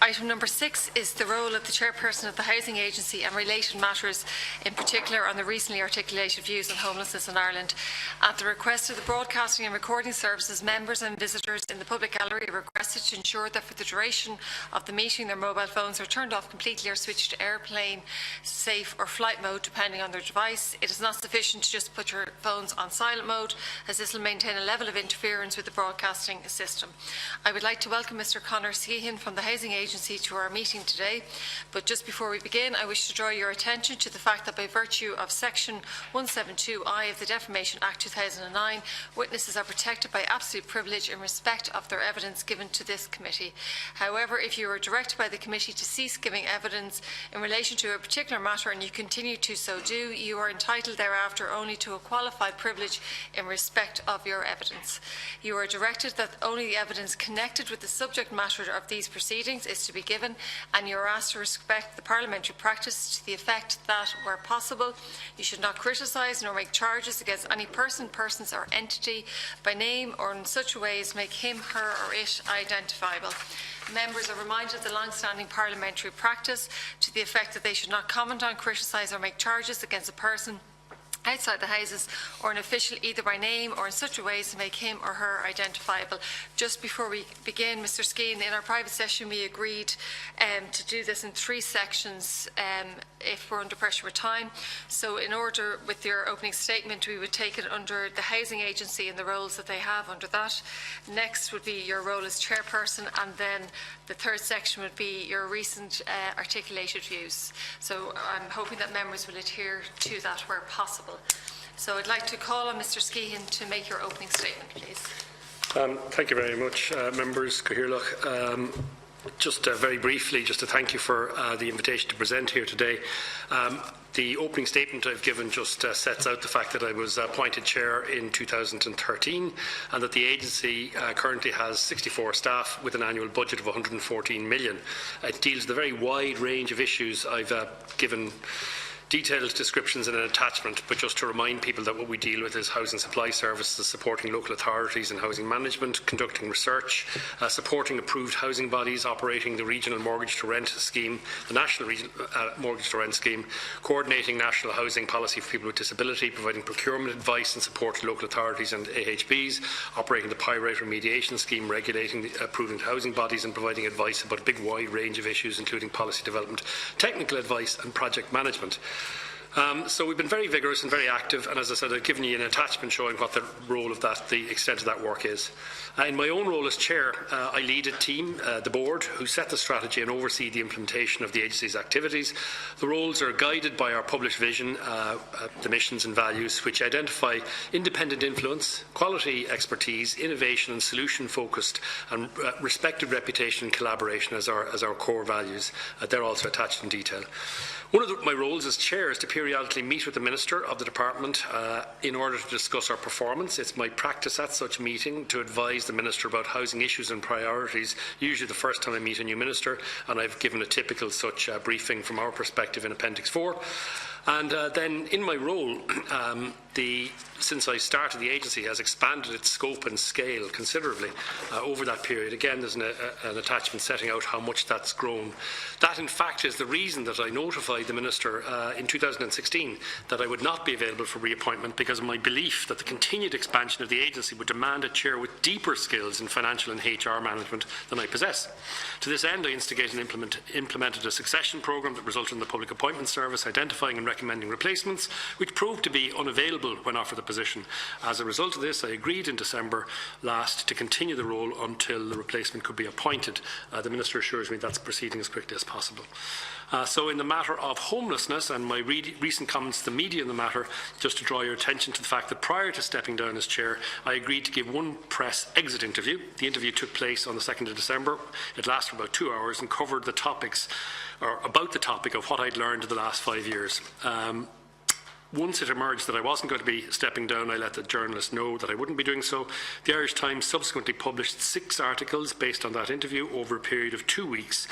Item number 6 is the role of the chairperson of the Housing Agency and related matters, in particular on the recently articulated views on homelessness in Ireland. At the request of the Broadcasting and Recording Services, members and visitors in the public gallery are requested to ensure that for the duration of the meeting their mobile phones are turned off completely or switched to airplane, safe or flight mode depending on their device. It is not sufficient to just put your phones on silent mode, as this will maintain a level of interference with the broadcasting system. I would like to welcome Mr. Conor Skehan from the Housing Agency to our meeting today, but just before we begin I wish to draw your attention to the fact that by virtue of section 172I of the Defamation Act 2009, witnesses are protected by absolute privilege in respect of their evidence given to this committee. However, if you are directed by the committee to cease giving evidence in relation to a particular matter and you continue to so do, you are entitled thereafter only to a qualified privilege in respect of your evidence. You are directed that only the evidence connected with the subject matter of these proceedings is to be given, and you are asked to respect the parliamentary practice to the effect that, where possible, you should not criticise nor make charges against any person, persons or entity by name or in such a way as make him, her or it identifiable. Members are reminded of the long-standing parliamentary practice to the effect that they should not comment on, criticise or make charges against a person outside the Houses or an official either by name or in such a way as to make him or her identifiable. Just before we begin, Mr. Skehan, in our private session we agreed to do this in 3 sections if we're under pressure with time. So in order with your opening statement we would take it under the Housing Agency and the roles that they have under that. Next would be your role as chairperson, and then the 3rd section would be your recent articulated views. So I'm hoping that members will adhere to that where possible. So I'd like to call on Mr. Skehan to make your opening statement, please. Thank you very much, members. Cathaoirleach. Just very briefly, just to thank you for the invitation to present here today. The opening statement I've given just sets out the fact that I was appointed chair in 2013 and that the agency currently has 64 staff with an annual budget of 114 million. It deals with a very wide range of issues. I've given detailed descriptions in an attachment, but just to remind people that what we deal with is housing supply services, supporting local authorities in housing management, conducting research, supporting approved housing bodies, operating the regional mortgage to rent scheme, the national mortgage to rent scheme, coordinating national housing policy for people with disability, providing procurement advice and support to local authorities and AHBs, operating the pyrite remediation scheme, regulating the approving housing bodies and providing advice about a big wide range of issues including policy development, technical advice and project management. So we've been very vigorous and very active, and as I said, I've given you an attachment showing what the role of that, the extent of that work is. In my own role as chair, I lead a team, the board, who set the strategy and oversee the implementation of the agency's activities. The roles are guided by our published vision, the missions and values, which identify independent influence, quality expertise, innovation and solution-focused, and respected reputation and collaboration as our core values. They're also attached in detail. One of my roles as chair is to periodically meet with the Minister of the Department in order to discuss our performance. It's my practice at such a meeting to advise the Minister about housing issues and priorities, usually the first time I meet a new Minister, and I've given a typical such briefing from our perspective in Appendix 4. And then in my role, since I started, the agency has expanded its scope and scale considerably over that period. Again, there's an attachment setting out how much that's grown. That, in fact, is the reason that I notified the Minister in 2016 that I would not be available for reappointment, because of my belief that the continued expansion of the agency would demand a chair with deeper skills in financial and HR management than I possess. To this end, I instigated and implemented a succession programme that resulted in the Public Appointments Service identifying and recommending replacements, which proved to be unavailable when offered the position. As a result of this, I agreed in December last to continue the role until the replacement could be appointed. The Minister assures me that's proceeding as quickly as possible. So in the matter of homelessness and my recent comments to the media in the matter, just to draw your attention to the fact that prior to stepping down as chair, I agreed to give one press exit interview. The interview took place on the 2nd of December. It lasted for about 2 hours and covered the topics, or about the topic of what I'd learned in the last 5 years. Once it emerged that I wasn't going to be stepping down, I let the journalists know that I wouldn't be doing so. The Irish Times subsequently published 6 articles based on that interview over a period of 2 weeks,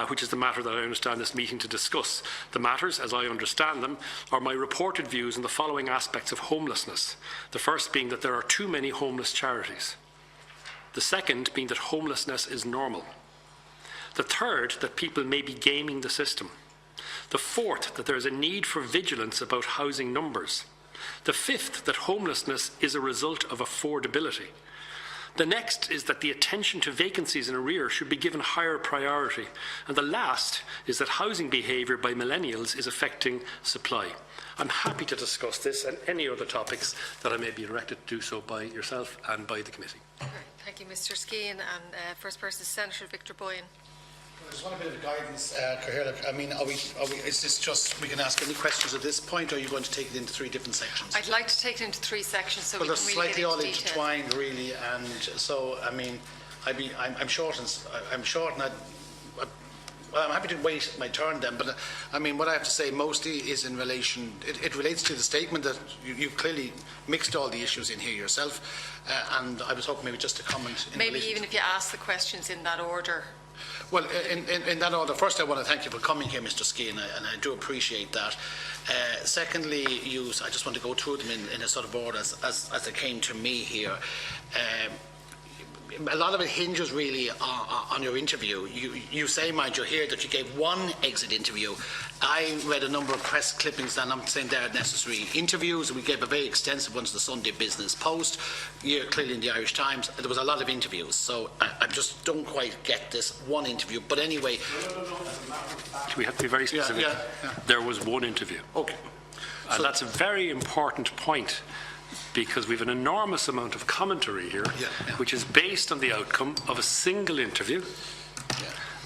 which is the matter that I understand this meeting to discuss. The matters, as I understand them, are my reported views on the following aspects of homelessness. The first being that there are too many homeless charities. The second being that homelessness is normal. The third, that people may be gaming the system. The fourth, that there is a need for vigilance about housing numbers. The fifth, that homelessness is a result of affordability. The next is that the attention to vacancies in arrears should be given higher priority. And the last is that housing behaviour by millennials is affecting supply. I'm happy to discuss this and any other topics that I may be directed to do so by yourself and by the committee. Right. Thank you, Mr. Skehan. And first person is Senator Victor Boyne. I just want a bit of guidance, Cathaoirleach. I mean, is this just, we can ask any questions at this point, or are you going to take it into three different sections? I'd like to take it into three sections so well, we can really they're slightly get all into detail. intertwined, really, and so, I mean, I'm short, and well, I'm happy to wait my turn then, but I mean, what I have to say mostly is in relation, it relates to the statement that you've clearly mixed all the issues in here yourself, and I was hoping maybe just to comment. Maybe even if you ask the questions in that order. Well, in that order, first I want to thank you for coming here, Mr. Skehan, and I do appreciate that. Secondly, I just want to go through them in a sort of order as they came to me here. A lot of it hinges really on your interview. You say, mind you, here that you gave one exit interview. I read a number of press clippings, and I'm saying they're necessary interviews. We gave a very extensive one to the Sunday Business Post, clearly in the Irish Times. There was a lot of interviews, so I just don't quite get this one interview. But anyway, we have to be very specific. Yeah. There was one interview. Okay, And that's a very important point, because we have an enormous amount of commentary here, which is based on the outcome of a single interview.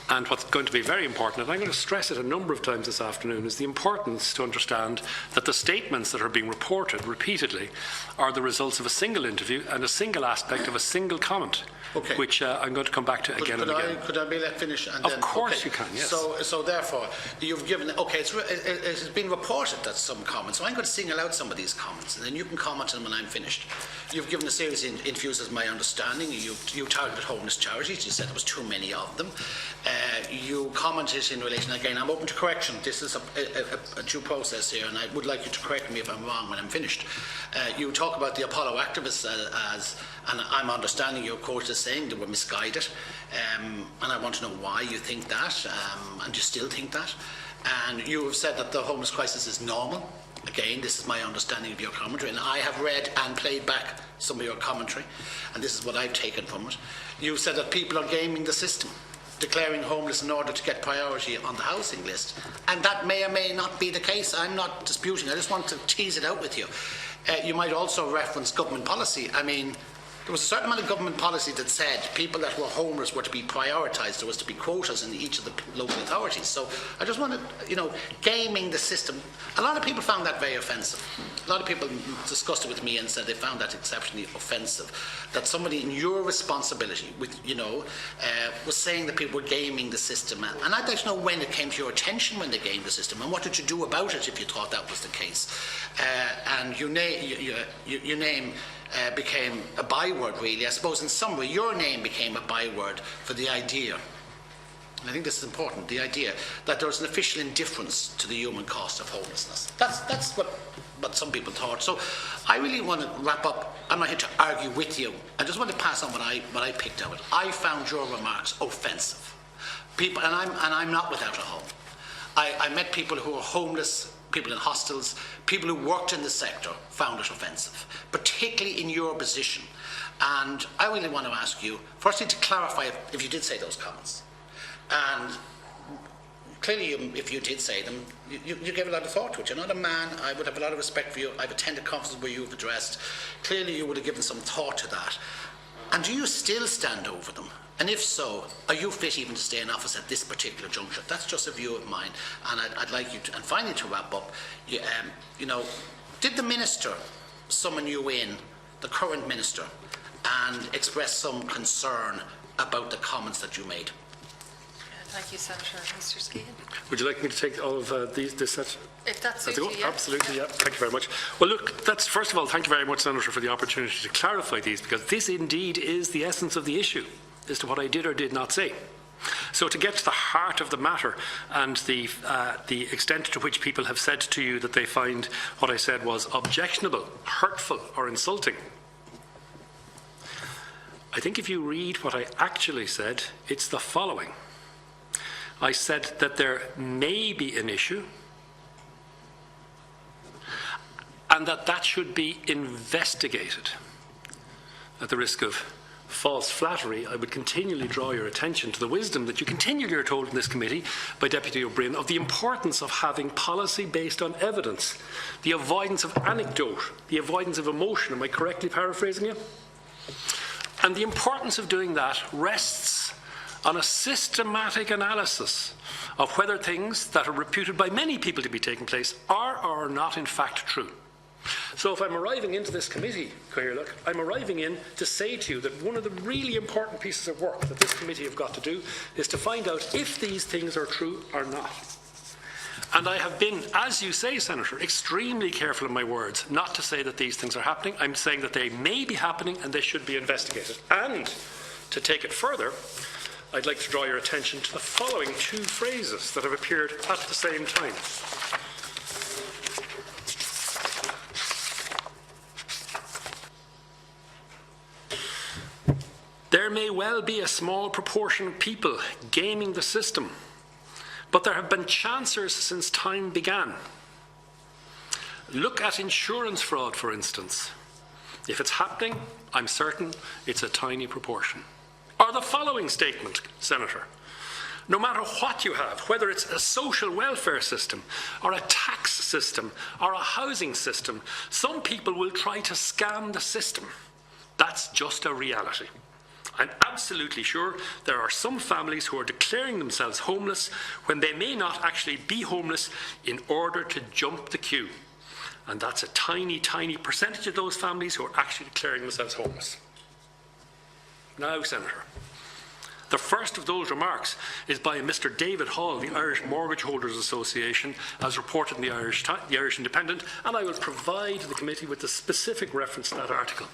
And what's going to be very important, and I'm going to stress it a number of times this afternoon, is the importance to understand that the statements that are being reported repeatedly are the results of a single interview and a single aspect of a single comment, which I'm going to come back to again and again. Could I be let finish? And of course you can, yes. So therefore, you've given, it has been reported that some comments, so I'm going to single out some of these comments, and then you can comment on them when I'm finished. You've given a series of interviews, as my understanding. You targeted homeless charities. You said there was too many of them. You commented in relation, again, I'm open to correction. This is a due process here, and I would like you to correct me if I'm wrong when I'm finished. You talk about the Apollo activists and I'm understanding your quote as saying they were misguided, and I want to know why you think that, and you still think that. And you have said that the homeless crisis is normal. Again, this is my understanding of your commentary, and I have read and played back some of your commentary, and this is what I've taken from it. You said that people are gaming the system, declaring homeless in order to get priority on the housing list. And that may or may not be the case. I'm not disputing. I just want to tease it out with you. You might also reference government policy. I mean, there was a certain amount of government policy that said people that were homeless were to be prioritised. There was to be quotas in each of the local authorities. So I just wanted, gaming the system. A lot of people found that very offensive. A lot of people discussed it with me and said they found that exceptionally offensive. That somebody in your responsibility, was saying that people were gaming the system. And I'd like to know when it came to your attention when they gamed the system, and what did you do about it if you thought that was the case. And your name became a byword, really. I suppose in summary, your name became a byword for the idea, and I think this is important, the idea that there was an official indifference to the human cost of homelessness. That's what some people thought. So I really want to wrap up. I'm not here to argue with you. I just want to pass on what I picked out. I found your remarks offensive. People, and I'm not without a home. I met people who were homeless, people in hostels, people who worked in the sector found it offensive, particularly in your position. And I really want to ask you, firstly, to clarify if you did say those comments. And clearly, if you did say them, you gave a lot of thought to it. You're not a man. I would have a lot of respect for you. I've attended conferences where you've addressed. Clearly, you would have given some thought to that. And do you still stand over them? And if so, are you fit even to stay in office at this particular juncture? That's just a view of mine. And I'd like you to, and finally to wrap up, did the minister summon you in, the current minister, and express some concern about the comments that you made? Thank you, Senator. Mr. Skehan. Would you like me to take all of this set? If that suits you, yeah. Absolutely, yeah. Thank you very much. Well, look, first of all, thank you very much, Senator, for the opportunity to clarify these, because this indeed is the essence of the issue as to what I did or did not say. So to get to the heart of the matter and the extent to which people have said to you that they find what I said was objectionable, hurtful or insulting, I think if you read what I actually said, it's the following. I said that there may be an issue and that should be investigated. At the risk of false flattery, I would continually draw your attention to the wisdom that you continually are told in this committee by Deputy O'Brien of the importance of having policy based on evidence, the avoidance of anecdote, the avoidance of emotion. Am I correctly paraphrasing you? And the importance of doing that rests on a systematic analysis of whether things that are reputed by many people to be taking place are or are not in fact true. So if I'm arriving into this committee, Cathaoirleach, I'm arriving in to say to you that one of the really important pieces of work that this committee have got to do is to find out if these things are true or not. And I have been, as you say, Senator, extremely careful in my words not to say that these things are happening. I'm saying that they may be happening and they should be investigated. And to take it further, I'd like to draw your attention to the following two phrases that have appeared at the same time. There may well be a small proportion of people gaming the system, but there have been chancers since time began. Look at insurance fraud, for instance. If it's happening, I'm certain it's a tiny proportion. Or the following statement, Senator. No matter what you have, whether it's a social welfare system or a tax system or a housing system, some people will try to scam the system. That's just a reality. I'm absolutely sure there are some families who are declaring themselves homeless when they may not actually be homeless in order to jump the queue. And that's a tiny, tiny percentage of those families who are actually declaring themselves homeless. Now, Senator, the first of those remarks is by Mr. David Hall, the Irish Mortgage Holders Association, as reported in the Irish Independent, and I will provide the committee with the specific reference to that article.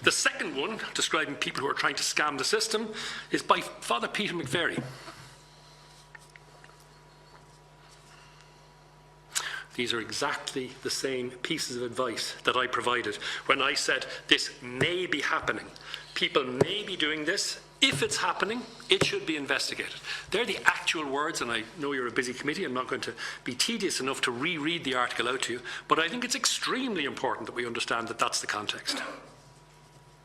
The second one, describing people who are trying to scam the system, is by Father Peter McVeary. These are exactly the same pieces of advice that I provided when I said this may be happening. People may be doing this. If it's happening, it should be investigated. They're the actual words, and I know you're a busy committee. I'm not going to be tedious enough to reread the article out to you, but I think it's extremely important that we understand that that's the context.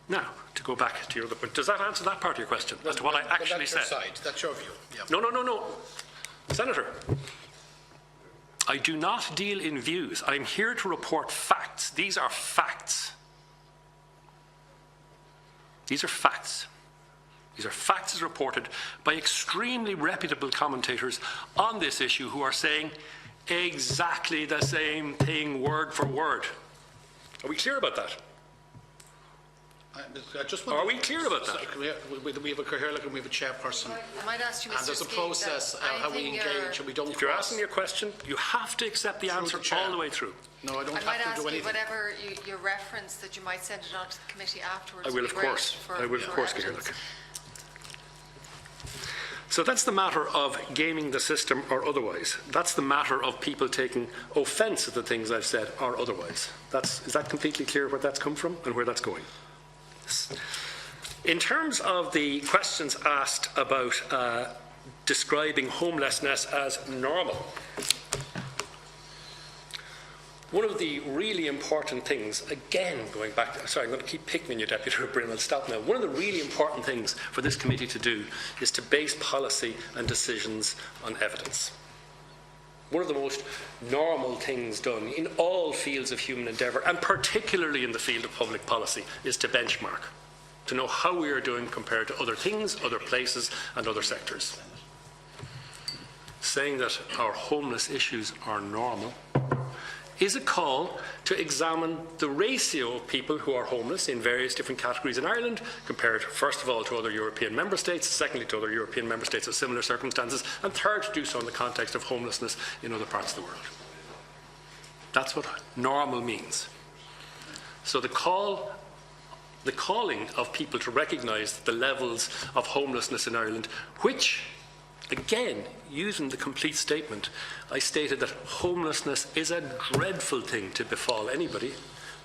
Now, to go back to your other point, does that answer that part of your question as to what I actually said? That's your view. Yeah. No. Senator, I do not deal in views. I'm here to report facts. These are facts. These are facts. These are facts as reported by extremely reputable commentators on this issue who are saying exactly the same thing word for word. Are we clear about that? Are we clear about that? We have a Cathaoirleach and we have a chairperson. I might ask you, Mr. And there's a Skehan, process how we engage and we don't If you're asking me a question, you have to accept the answer all the way through. No, I don't I might have to ask do you anything. whatever you reference that you might send it on to the committee afterwards. I will, of course. I will, of course, Cathaoirleach. So that's the matter of gaming the system or otherwise. That's the matter of people taking offence at the things I've said or otherwise. Is that completely clear where that's come from and where that's going? In terms of the questions asked about describing homelessness as normal, one of the really important things, again, going back to, sorry, I'm going to keep picking on you, Deputy O'Brien, I'll stop now. One of the really important things for this committee to do is to base policy and decisions on evidence. One of the most normal things done in all fields of human endeavour, and particularly in the field of public policy, is to benchmark, to know how we are doing compared to other things, other places and other sectors. Saying that our homeless issues are normal is a call to examine the ratio of people who are homeless in various different categories in Ireland, compared first of all to other European member states, secondly to other European member states of similar circumstances, and third to do so in the context of homelessness in other parts of the world. That's what normal means. So the calling of people to recognise the levels of homelessness in Ireland, which, again, using the complete statement, I stated that homelessness is a dreadful thing to befall anybody,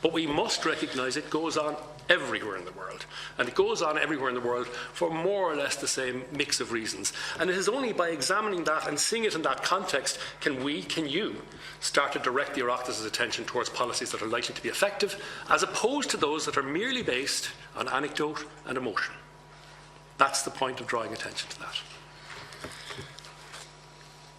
But we must recognise it goes on everywhere in the world. And it goes on everywhere in the world for more or less the same mix of reasons. And it is only by examining that and seeing it in that context can you, start to direct the Oireachtas' attention towards policies that are likely to be effective, as opposed to those that are merely based on anecdote and emotion. That's the point of drawing attention to that.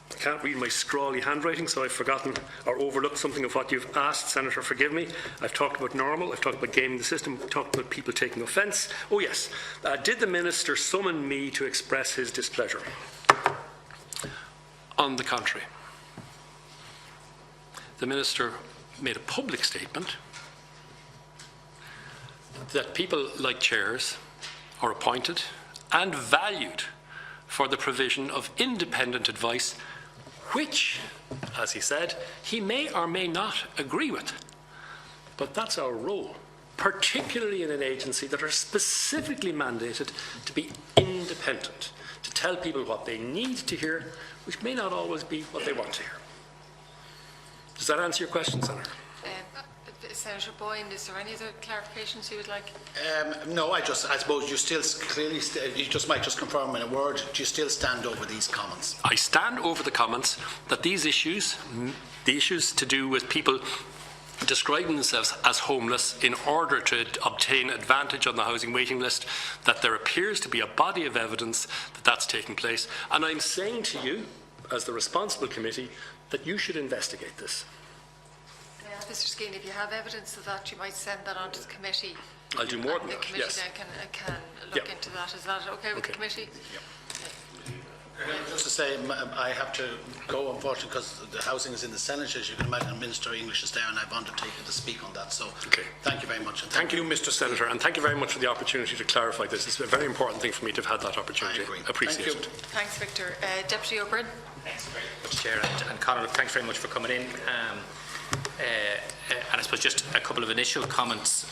I can't read my scrawly handwriting, so I've forgotten or overlooked something of what you've asked. Senator, forgive me. I've talked about normal, I've talked about gaming the system, I've talked about people taking offence. Oh yes, did the Minister summon me to express his displeasure? On the contrary. The Minister made a public statement that people like chairs are appointed and valued for the provision of independent advice, which, as he said, he may or may not agree with. But that's our role, particularly in an agency that are specifically mandated to be independent, to tell people what they need to hear, which may not always be what they want to hear. Does that answer your question, Senator? Senator Boyne, is there any other clarifications you would like? No, I suppose you still clearly, you just might just confirm in a word, do you still stand over these comments? I stand over the comments that these issues, the issues to do with people describing themselves as homeless in order to obtain advantage on the housing waiting list, that there appears to be a body of evidence that that's taking place. And I'm saying to you, as the responsible committee, that you should investigate this. Mr. Skehan, if you have evidence of that, you might send that on to the committee. I'll do more than that. The committee yes. then can look into that. Is that okay with the committee? Yep. Just to say, I have to go, unfortunately, because the housing is in the Senate. As you can imagine, the Minister of English is there, and I've undertaken to speak on that. So, thank you very much. And thank you, Mr. Senator, and thank you very much for the opportunity to clarify this. It's a very important thing for me to have had that opportunity. I agree. Appreciate it. Thanks, Victor. Deputy O'Byrne. Thanks very much, Chair, and Conor, thanks very much for coming in. And I suppose just a couple of initial comments.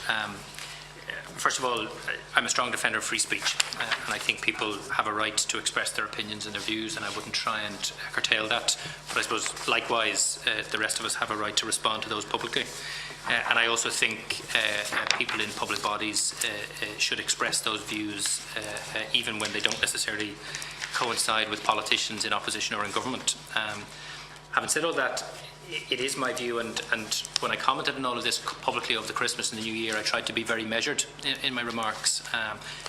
First of all, I'm a strong defender of free speech, and I think people have a right to express their opinions and their views, and I wouldn't try and curtail that. But I suppose, likewise, the rest of us have a right to respond to those publicly. And I also think people in public bodies should express those views, even when they don't necessarily coincide with politicians in opposition or in government. Having said all that, it is my view, and when I commented on all of this publicly over the Christmas and the New Year, I tried to be very measured in my remarks,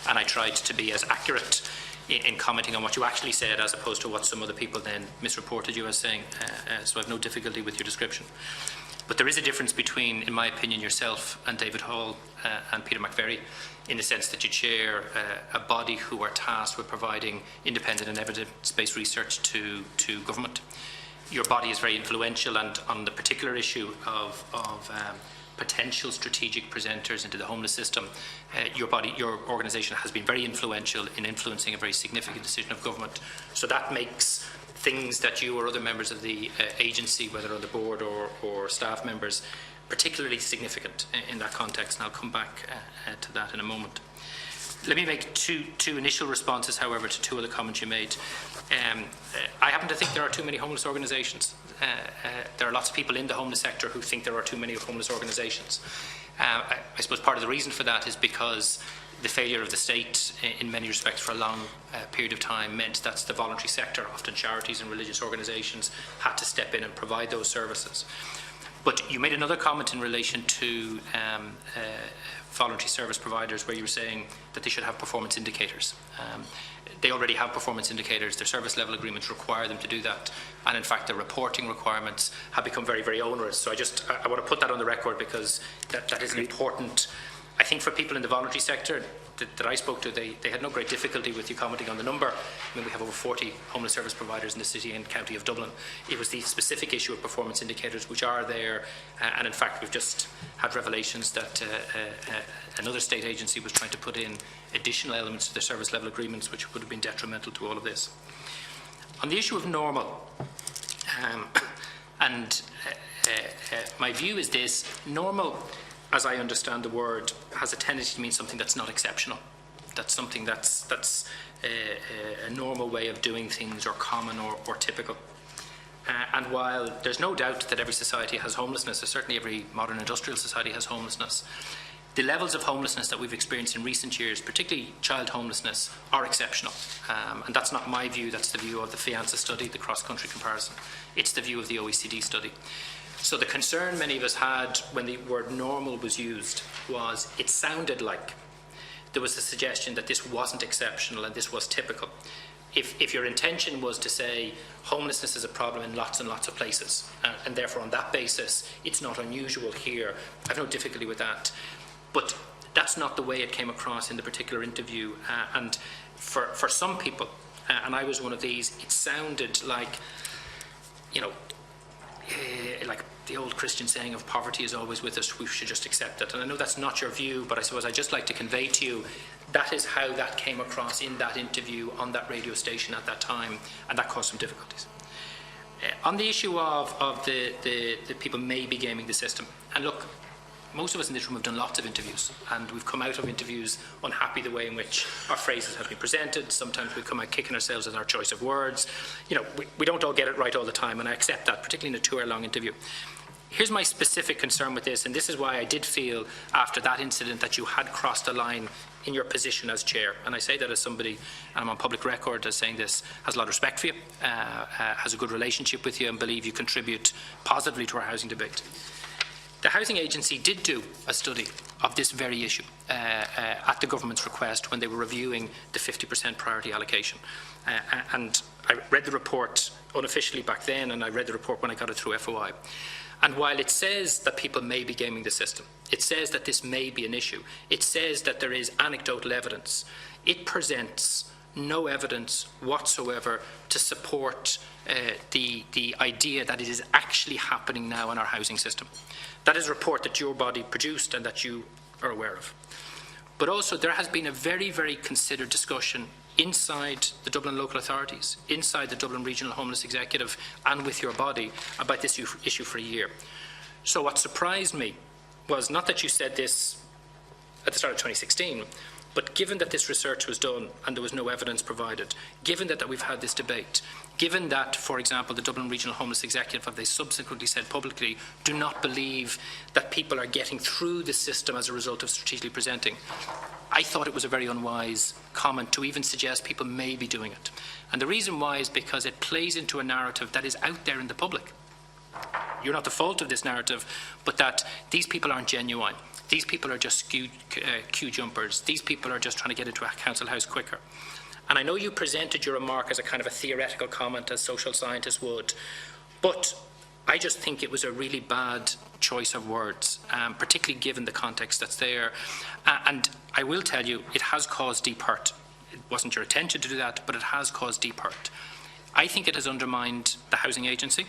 and I tried to be as accurate in commenting on what you actually said as opposed to what some other people then misreported you as saying, so I have no difficulty with your description. But there is a difference between, in my opinion, yourself and David Hall and Peter McVerry, in the sense that you chair a body who are tasked with providing independent and evidence-based research to government. Your body is very influential, and on the particular issue of potential strategic presenters into the homeless system, your organisation has been very influential in influencing a very significant decision of government. So that makes things that you or other members of the agency, whether on the board or staff members, particularly significant in that context, and I'll come back to that in a moment. Let me make two initial responses, however, to two of the comments you made. I happen to think there are too many homeless organisations. There are lots of people in the homeless sector who think there are too many homeless organisations. I suppose part of the reason for that is because the failure of the state, in many respects, for a long period of time, meant that the voluntary sector, often charities and religious organisations, had to step in and provide those services. But you made another comment in relation to voluntary service providers, where you were saying that they should have performance indicators. They already have performance indicators. Their service level agreements require them to do that. And in fact, the reporting requirements have become very, very onerous. So I want to put that on the record, because that is an important, I think, for people in the voluntary sector that I spoke to, they had no great difficulty with you commenting on the number. I mean, we have over 40 homeless service providers in the city and county of Dublin. It was the specific issue of performance indicators which are there, and in fact we've just had revelations that another state agency was trying to put in additional elements to their service level agreements which would have been detrimental to all of this. On the issue of normal, my view is this: normal, as I understand the word, has a tendency to mean something that's not exceptional. That's something that's a normal way of doing things, or common, or typical. And while there's no doubt that every society has homelessness, or certainly every modern industrial society has homelessness, the levels of homelessness that we've experienced in recent years, particularly child homelessness, are exceptional. And that's not my view, that's the view of the Fianza study, the cross-country comparison. It's the view of the OECD study. So the concern many of us had when the word normal was used was it sounded like there was a suggestion that this wasn't exceptional and this was typical. If your intention was to say homelessness is a problem in lots and lots of places, and therefore on that basis it's not unusual here, I have no difficulty with that. But that's not the way it came across in the particular interview. And for some people, and I was one of these, it sounded like, you know, like the old Christian saying of poverty is always with us, we should just accept it. And I know that's not your view, but I suppose I'd just like to convey to you that is how that came across in that interview on that radio station at that time, and that caused some difficulties. On the issue of the people maybe gaming the system, and look, most of us in this room have done lots of interviews, and we've come out of interviews unhappy the way in which our phrases have been presented. Sometimes we come out kicking ourselves at our choice of words. You know, we don't all get it right all the time, and I accept that, particularly in a 2-hour-long interview. Here's my specific concern with this, and this is why I did feel after that incident that you had crossed a line in your position as chair. And I say that as somebody, and I'm on public record as saying this, has a lot of respect for you, has a good relationship with you, and believe you contribute positively to our housing debate. The Housing Agency did do a study of this very issue at the government's request when they were reviewing the 50% priority allocation. And I read the report unofficially back then, and I read the report when I got it through FOI. And while it says that people may be gaming the system, it says that this may be an issue, it says that there is anecdotal evidence, it presents no evidence whatsoever to support the idea that it is actually happening now in our housing system. That is a report that your body produced and that you are aware of. But also there has been a very, very considered discussion inside the Dublin local authorities, inside the Dublin Regional Homeless Executive and with your body about this issue for a year. So what surprised me was not that you said this at the start of 2016, but given that this research was done and there was no evidence provided, given that we've had this debate, given that, for example, the Dublin Regional Homeless Executive, have they subsequently said publicly, do not believe that people are getting through the system as a result of strategically presenting, I thought it was a very unwise comment to even suggest people may be doing it. And the reason why is because it plays into a narrative that is out there in the public. You're not the fault of this narrative, but that these people aren't genuine. These people are just queue jumpers. These people are just trying to get into a council house quicker. And I know you presented your remark as a kind of a theoretical comment, as social scientists would, but I just think it was a really bad choice of words, particularly given the context that's there. And I will tell you, it has caused deep hurt. It wasn't your intention to do that, but it has caused deep hurt. I think it has undermined the Housing Agency,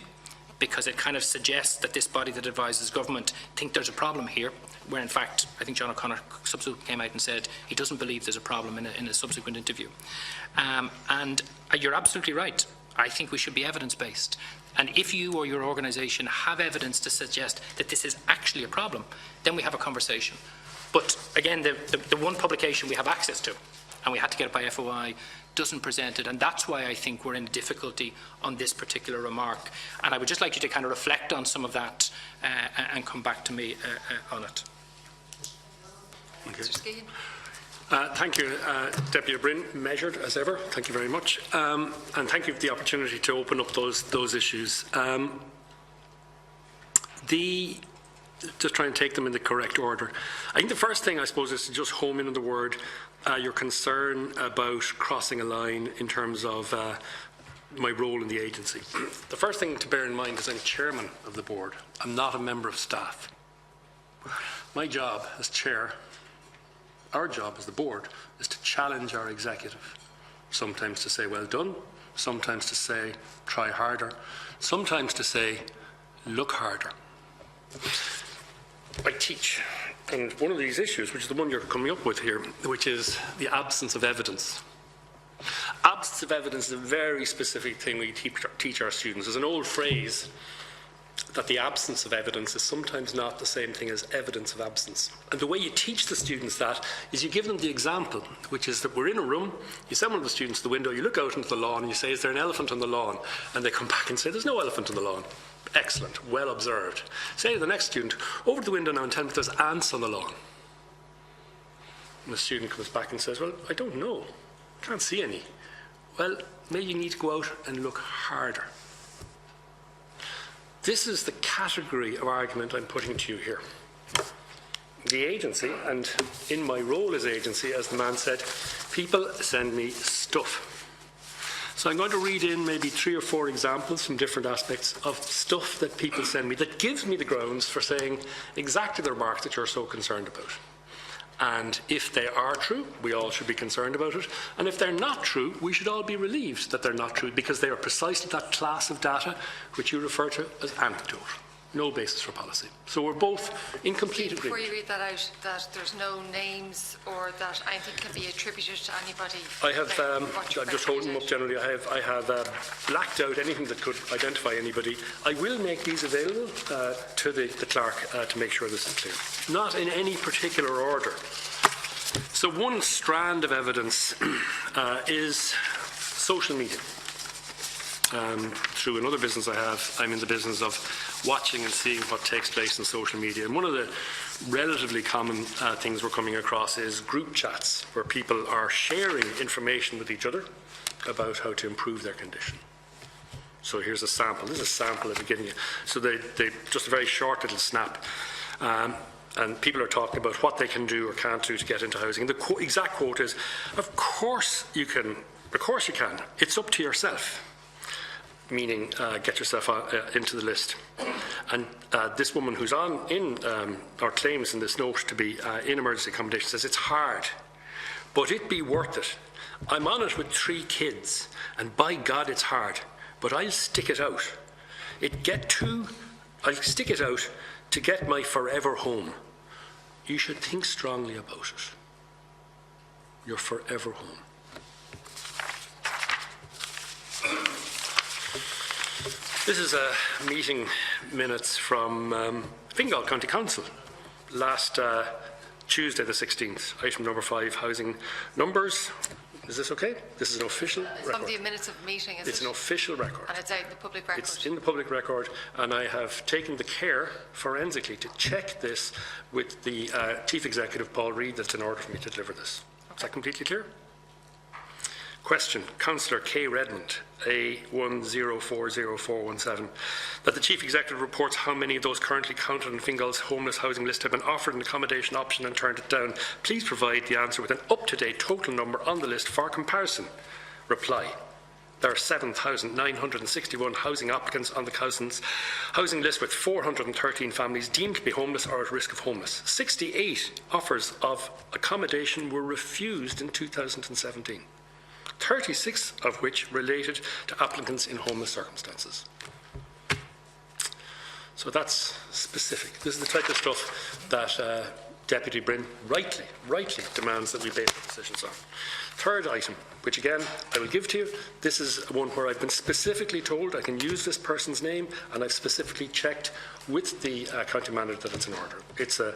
because it kind of suggests that this body that advises government think there's a problem here, where in fact I think John O'Connor subsequently came out and said he doesn't believe there's a problem in a subsequent interview. And you're absolutely right. I think we should be evidence-based. And if you or your organisation have evidence to suggest that this is actually a problem, then we have a conversation. But again, the one publication we have access to, and we had to get it by FOI, doesn't present it, and that's why I think we're in difficulty on this particular remark. And I would just like you to kind of reflect on some of that and come back to me on it. Okay. Mr. Skehan. Thank you, Deputy O'Brien. Measured as ever. Thank you very much, and thank you for the opportunity to open up those issues. Just try and take them in the correct order. I think the first thing, I suppose, is to just home in on the word your concern about crossing a line in terms of my role in the agency. The first thing to bear in mind is I'm chairman of the board. I'm not a member of staff. My job as chair, our job as the board, is to challenge our executive. Sometimes to say, well done. Sometimes to say, try harder. Sometimes to say, look harder. I teach, and one of these issues, which is the one you're coming up with here, which is the absence of evidence. Absence of evidence is a very specific thing we teach our students. There's an old phrase, that the absence of evidence is sometimes not the same thing as evidence of absence. And the way you teach the students that is you give them the example, which is that we're in a room, you send one of the students to the window, you look out into the lawn and you say, is there an elephant on the lawn? And they come back and say, there's no elephant on the lawn. Excellent, well observed. Say to the next student, over the window now and tell me if there's ants on the lawn. And the student comes back and says, well, I don't know, can't see any. Well, maybe you need to go out and look harder. This is the category of argument I'm putting to you here. The agency, and in my role as agency, as the man said, people send me stuff. So I'm going to read in maybe 3 or 4 examples from different aspects of stuff that people send me that gives me the grounds for saying exactly the remark that you're so concerned about. And if they are true, we all should be concerned about it. And if they're not true, we should all be relieved that they're not true, because they are precisely that class of data which you refer to as anecdote. No basis for policy. So we're both in complete agreement. Before you read that out, that there's no names or that anything can be attributed to anybody. I have, I'm just holding them up generally, I have blacked out anything that could identify anybody. I will make these available to the clerk to make sure this is clear. Not in any particular order. So one strand of evidence is social media. Through another business I have, I'm in the business of watching and seeing what takes place in social media. And one of the relatively common things we're coming across is group chats, where people are sharing information with each other about how to improve their condition. So here's a sample. This is a sample I've given you. So they just a very short little snap. And people are talking about what they can do or can't do to get into housing. And the exact quote is, of course you can. It's up to yourself. Meaning get yourself into the list. And this woman who's or claims in this note to be in emergency accommodation says, it's hard, but it'd be worth it. I'm on it with 3 kids, and by God it's hard, but I'll stick it out. I'll stick it out to get my forever home. You should think strongly about it. Your forever home. This is meeting minutes from Fingal County Council last Tuesday the 16th. Item number 5, housing numbers. Is this okay? This is an official record. It's from the minutes of the meeting, is it? It's an official record. And it's out in the public record? It's in the public record, and I have taken the care forensically to check this with the Chief Executive, Paul Reid, that's in order for me to deliver this. Okay. Is that completely clear? Question, Councillor K. Redmond, A10400417, that the Chief Executive reports how many of those currently counted in Fingal's homeless housing list have been offered an accommodation option and turned it down. Please provide the answer with an up-to-date total number on the list for comparison. Reply. There are 7,961 housing applicants on the council's housing list, with 413 families deemed to be homeless or at risk of homeless. 68 offers of accommodation were refused in 2017. 36 of which related to applicants in homeless circumstances. So that's specific. This is the type of stuff that Deputy Bryn rightly demands that we base our decisions on. Third item, which again I will give to you, this is one where I've been specifically told I can use this person's name, and I've specifically checked with the county manager that it's in order. It's a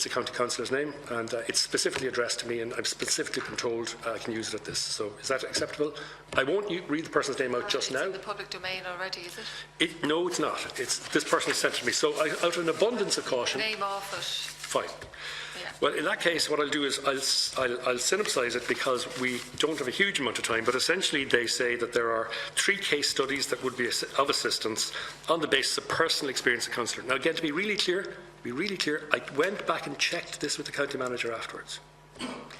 county councillor's name, and it's specifically addressed to me, and I've specifically been told I can use it at this. So is that acceptable? I won't read the person's name out just now. It's in the public domain already, is it? No, it's not. This person has sent it to me. So out of an abundance of caution. Name off it. Fine. Yeah. Well, in that case, what I'll do is I'll synopsise it, because we don't have a huge amount of time, but essentially they say that there are 3 case studies that would be of assistance on the basis of personal experience of councillor. Now, again, to be really clear, I went back and checked this with the county manager afterwards.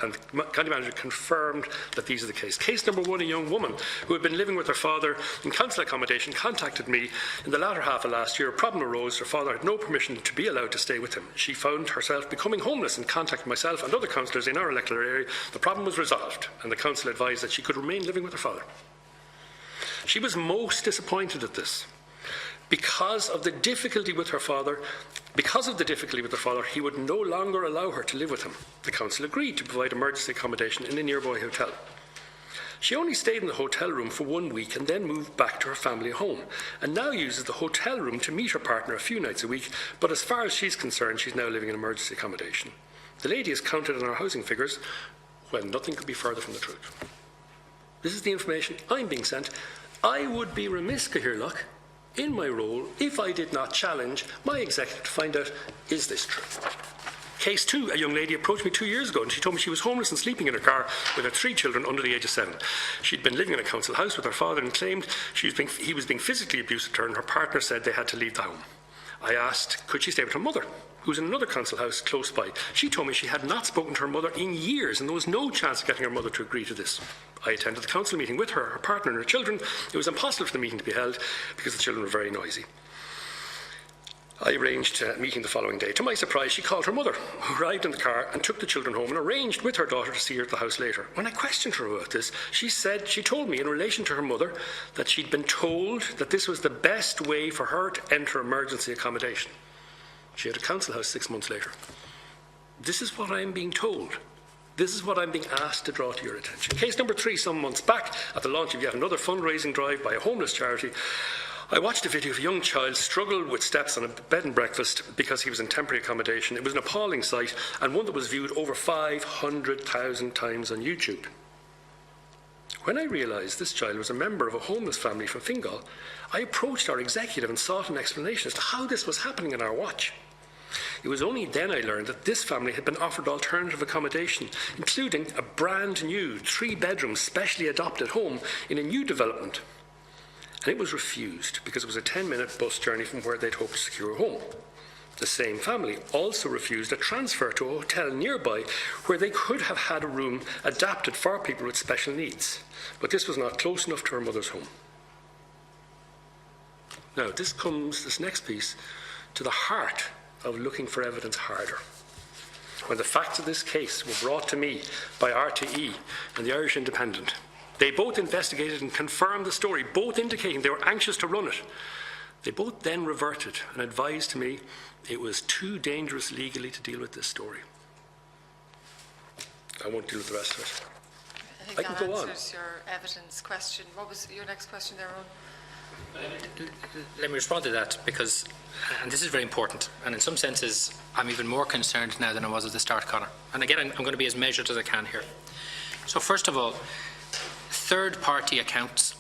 And the county manager confirmed that these are the case. Case number 1, a young woman who had been living with her father in council accommodation contacted me in the latter half of last year. A problem arose. Her father had no permission to be allowed to stay with him. She found herself becoming homeless and contacted myself and other councillors in our electoral area. The problem was resolved, and the council advised that she could remain living with her father. She was most disappointed at this. Because of the difficulty with her father, he would no longer allow her to live with him. The council agreed to provide emergency accommodation in a nearby hotel. She only stayed in the hotel room for 1 week and then moved back to her family home, and now uses the hotel room to meet her partner a few nights a week, but as far as she's concerned, she's now living in emergency accommodation. The lady is counted on our housing figures when nothing could be further from the truth. This is the information I'm being sent. I would be remiss, Cahirlock, in my role if I did not challenge my executive to find out, is this true? Case 2, a young lady approached me 2 years ago and she told me she was homeless and sleeping in her car with her 3 children under the age of 7. She'd been living in a council house with her father and claimed he was being physically abusive to her, and her partner said they had to leave the home. I asked, could she stay with her mother, who was in another council house close by? She told me she had not spoken to her mother in years and there was no chance of getting her mother to agree to this. I attended the council meeting with her partner and her children. It was impossible for the meeting to be held because the children were very noisy. I arranged a meeting the following day. To my surprise, she called her mother, who arrived in the car and took the children home and arranged with her daughter to see her at the house later. When I questioned her about this, she told me in relation to her mother that she'd been told that this was the best way for her to enter emergency accommodation. She had a council house 6 months later. This is what I am being told. This is what I'm being asked to draw to your attention. Case number 3, some months back, at the launch of yet another fundraising drive by a homeless charity, I watched a video of a young child struggle with steps on a bed and breakfast because he was in temporary accommodation. It was an appalling sight and one that was viewed over 500,000 times on YouTube. When I realised this child was a member of a homeless family from Fingal, I approached our executive and sought an explanation as to how this was happening in our watch. It was only then I learned that this family had been offered alternative accommodation, including a brand new 3-bedroom specially adopted home in a new development. And it was refused because it was a 10-minute bus journey from where they'd hoped to secure a home. The same family also refused a transfer to a hotel nearby where they could have had a room adapted for people with special needs. But this was not close enough to her mother's home. Now, this next piece, to the heart of looking for evidence harder. When the facts of this case were brought to me by RTE and the Irish Independent, they both investigated and confirmed the story, both indicating they were anxious to run it. They both then reverted and advised to me it was too dangerous legally to deal with this story. I won't deal with the rest of it. I think that answers your evidence question. What was your next question there, Ron? Let me respond to that because, and this is very important, and in some senses I'm even more concerned now than I was at the start, Conor. And again, I'm going to be as measured as I can here. So first of all, third-party accounts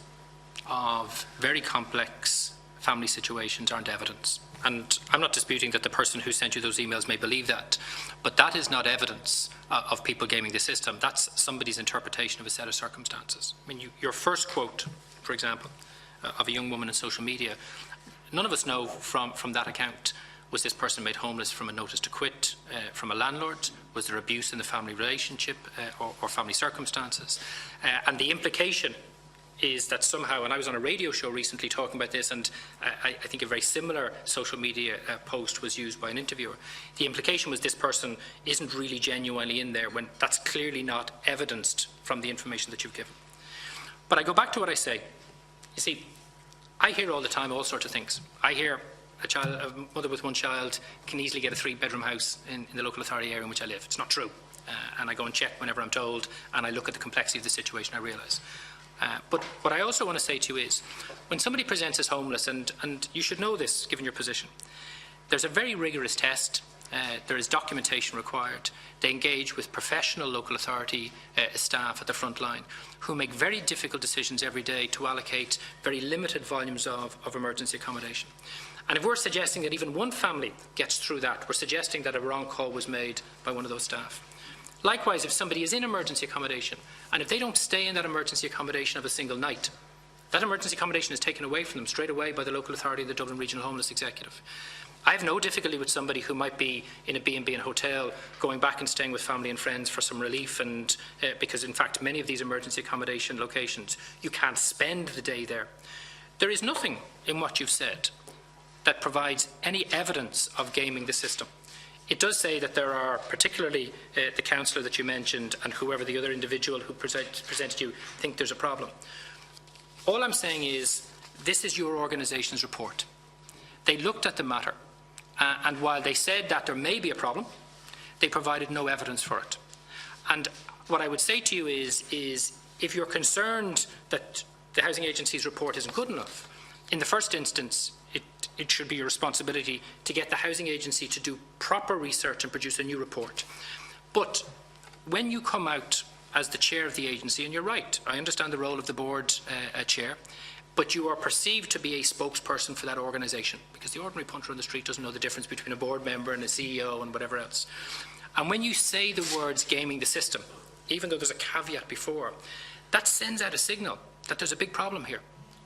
of very complex family situations aren't evidence. And I'm not disputing that the person who sent you those emails may believe that, but that is not evidence of people gaming the system. That's somebody's interpretation of a set of circumstances. I mean, your first quote, for example, of a young woman in social media, none of us know from that account, was this person made homeless from a notice to quit from a landlord? Was there abuse in the family relationship or family circumstances? And the implication is that somehow, and I was on a radio show recently talking about this, and I think a very similar social media post was used by an interviewer. The implication was this person isn't really genuinely in there, when that's clearly not evidenced from the information that you've given. But I go back to what I say. You see, I hear all the time all sorts of things. I hear a mother with 1 child can easily get a 3-bedroom house in the local authority area in which I live. It's not true. And I go and check whenever I'm told, and I look at the complexity of the situation, I realise. But what I also want to say to you is, when somebody presents as homeless, and you should know this given your position, there's a very rigorous test. There is documentation required. They engage with professional local authority staff at the front line who make very difficult decisions every day to allocate very limited volumes of emergency accommodation. And if we're suggesting that even one family gets through that, we're suggesting that a wrong call was made by one of those staff. Likewise, if somebody is in emergency accommodation, and if they don't stay in that emergency accommodation of a single night, that emergency accommodation is taken away from them straight away by the local authority, the Dublin Regional Homeless Executive. I have no difficulty with somebody who might be in a B&B and hotel going back and staying with family and friends for some relief, and because in fact many of these emergency accommodation locations you can't spend the day there. There is nothing in what you've said that provides any evidence of gaming the system. It does say that there are, particularly the councillor that you mentioned and whoever the other individual who presented you, think there's a problem. All I'm saying is this is your organisation's report. They looked at the matter, and while they said that there may be a problem, they provided no evidence for it. And what I would say to you is if you're concerned that the housing agency's report isn't good enough, in the first instance, it should be your responsibility to get the housing agency to do proper research and produce a new report. But when you come out as the chair of the agency, and you're right, I understand the role of the board chair, but you are perceived to be a spokesperson for that organisation, because the ordinary punter on the street doesn't know the difference between a board member and a CEO and whatever else. And when you say the words gaming the system, even though there's a caveat before, that sends out a signal that there's a big problem here.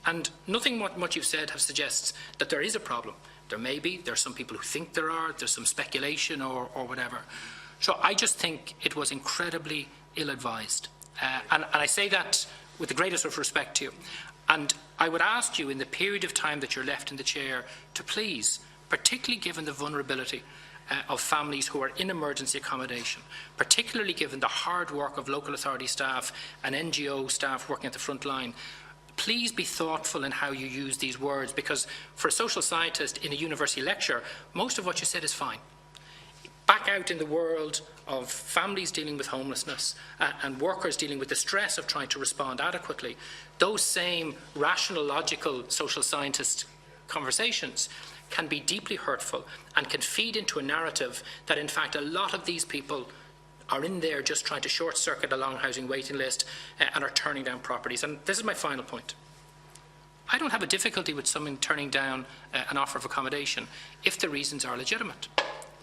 And nothing what you've said suggests that there is a problem. There may be, there are some people who think there are, there's some speculation or whatever. So I just think it was incredibly ill-advised. And I say that with the greatest of respect to you. And I would ask you in the period of time that you're left in the chair to please, particularly given the vulnerability of families who are in emergency accommodation, particularly given the hard work of local authority staff and NGO staff working at the front line, please be thoughtful in how you use these words, because for a social scientist in a university lecture, most of what you said is fine. Back out in the world of families dealing with homelessness and workers dealing with the stress of trying to respond adequately, those same rational, logical social scientist conversations can be deeply hurtful and can feed into a narrative that in fact a lot of these people are in there just trying to short-circuit a long housing waiting list and are turning down properties. And this is my final point. I don't have a difficulty with someone turning down an offer of accommodation if the reasons are legitimate.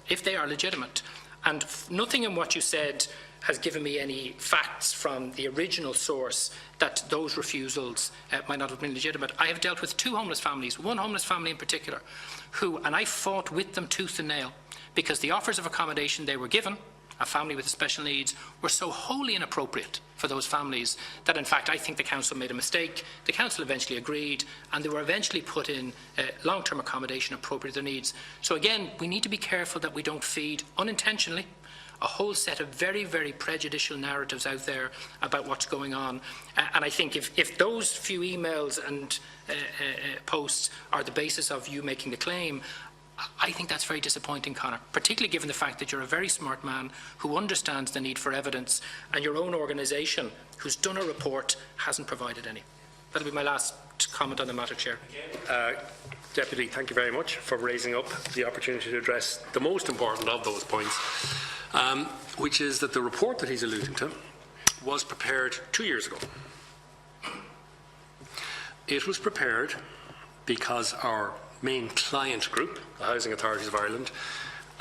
If they are legitimate. And nothing in what you said has given me any facts from the original source that those refusals might not have been legitimate. I have dealt with two homeless families, one homeless family in particular, and I fought with them tooth and nail because the offers of accommodation they were given, a family with special needs, were so wholly inappropriate for those families that in fact I think the council made a mistake. The council eventually agreed and they were eventually put in long-term accommodation appropriate to their needs. So again, we need to be careful that we don't feed unintentionally a whole set of very, very prejudicial narratives out there about what's going on. And I think if those few emails and posts are the basis of you making the claim, I think that's very disappointing, Conor, particularly given the fact that you're a very smart man who understands the need for evidence, and your own organisation, who's done a report, hasn't provided any. That'll be my last comment on the matter, Chair. Deputy, thank you very much for raising up the opportunity to address the most important of those points, which is that the report that he's alluding to was prepared 2 years ago. It was prepared because our main client group, the Housing Authorities of Ireland,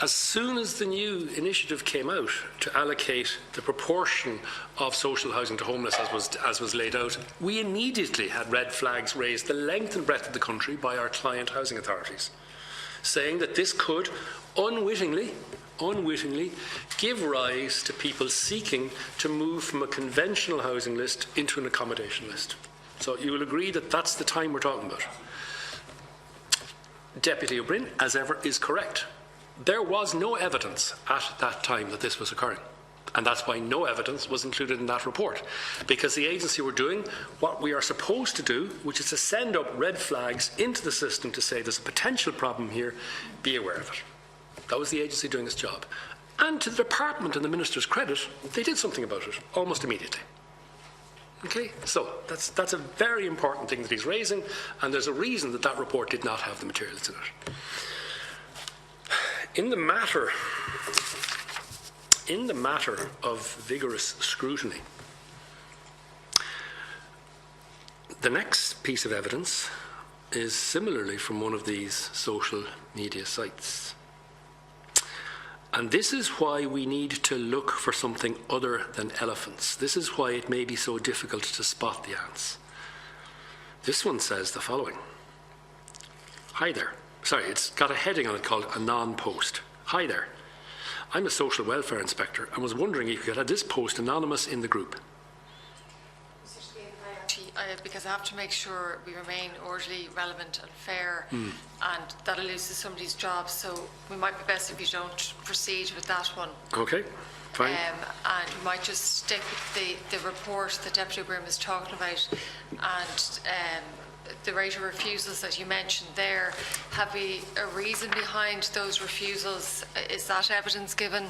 as soon as the new initiative came out to allocate the proportion of social housing to homeless as was laid out, we immediately had red flags raised the length and breadth of the country by our client housing authorities, saying that this could unwittingly give rise to people seeking to move from a conventional housing list into an accommodation list. So you will agree that that's the time we're talking about. Deputy O'Brien, as ever, is correct. There was no evidence at that time that this was occurring. And that's why no evidence was included in that report. Because the agency were doing what we are supposed to do, which is to send up red flags into the system to say there's a potential problem here, be aware of it. That was the agency doing its job. And to the department and the minister's credit, they did something about it almost immediately. Okay, so that's a very important thing that he's raising, and there's a reason that that report did not have the materials in it. In the matter of vigorous scrutiny, the next piece of evidence is similarly from one of these social media sites. And this is why we need to look for something other than elephants. This is why it may be so difficult to spot the ants. This one says the following. Hi there. Sorry, it's got a heading on it called a non-post. Hi there. I'm a social welfare inspector and was wondering if you could have this post anonymous in the group. Because I have to make sure we remain orderly, relevant and fair, and that alludes to somebody's job, so we might be best if you don't proceed with that one. Okay, fine. And we might just stick with the report that Deputy O'Brien was talking about, and the rate of refusals that you mentioned there, have we a reason behind those refusals? Is that evidence given?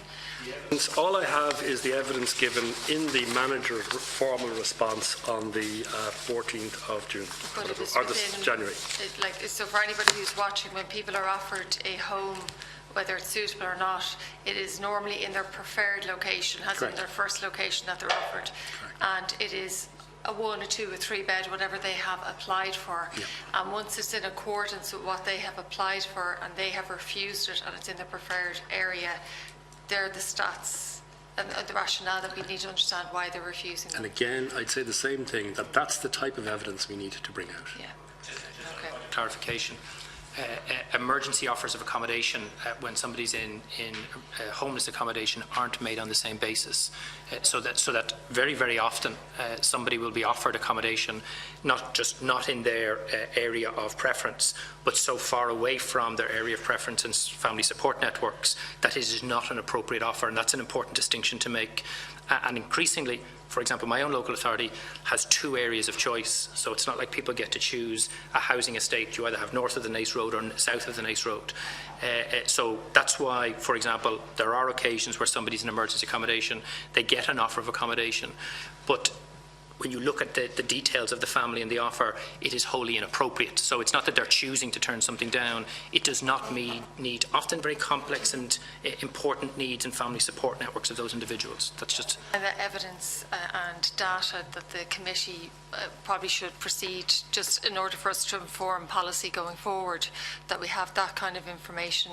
All I have is the evidence given in the manager's formal response on the 14th of June, But it was or this within, January. So for anybody who's watching, when people are offered a home, whether it's suitable or not, it is normally in their preferred location, as in their first location that they're offered. And it is a 1, a 2, a 3 bed, whatever they have applied for. And once it's in accordance with what they have applied for and they have refused it and it's in the preferred area, they're the stats and the rationale that we need to understand why they're refusing them. And again, I'd say the same thing, that that's the type of evidence we need to bring out. Yeah. Okay. Clarification. Emergency offers of accommodation when somebody's in homeless accommodation aren't made on the same basis. So that very, very often somebody will be offered accommodation not in their area of preference, but so far away from their area of preference and family support networks that it is not an appropriate offer, and that's an important distinction to make. And increasingly, for example, my own local authority has 2 areas of choice, so it's not like people get to choose a housing estate. You either have north of the Naas Road or south of the Naas Road. So that's why, for example, there are occasions where somebody's in emergency accommodation, they get an offer of accommodation, but when you look at the details of the family and the offer, it is wholly inappropriate. So it's not that they're choosing to turn something down. It does not meet often very complex and important needs and family support networks of those individuals. That's just... And the evidence and data that the committee probably should proceed, just in order for us to inform policy going forward, that we have that kind of information,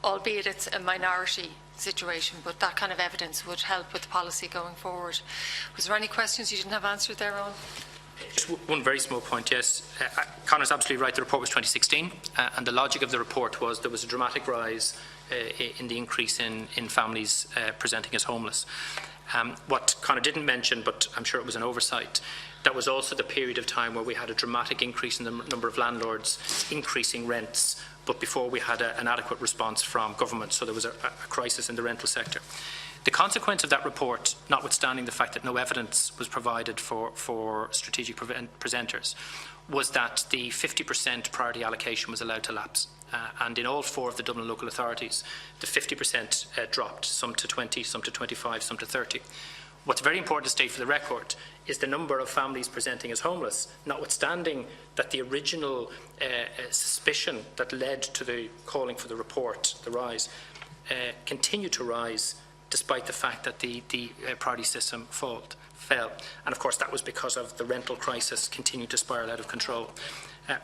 albeit it's a minority situation, but that kind of evidence would help with policy going forward. Was there any questions you didn't have answered there, Owen? Just one very small point, yes. Conor's absolutely right, the report was 2016, and the logic of the report was there was a dramatic rise in the increase in families presenting as homeless. What Conor didn't mention, but I'm sure it was an oversight, that was also the period of time where we had a dramatic increase in the number of landlords increasing rents, but before we had an adequate response from government, so there was a crisis in the rental sector. The consequence of that report, notwithstanding the fact that no evidence was provided for strategic presenters, was that the 50% priority allocation was allowed to lapse. And in all 4 of the Dublin local authorities, the 50% dropped, some to 20, some to 25, some to 30. What's very important to state for the record is the number of families presenting as homeless, notwithstanding that the original suspicion that led to the calling for the report, the rise, continued to rise despite the fact that the priority system fell. And of course that was because of the rental crisis continuing to spiral out of control.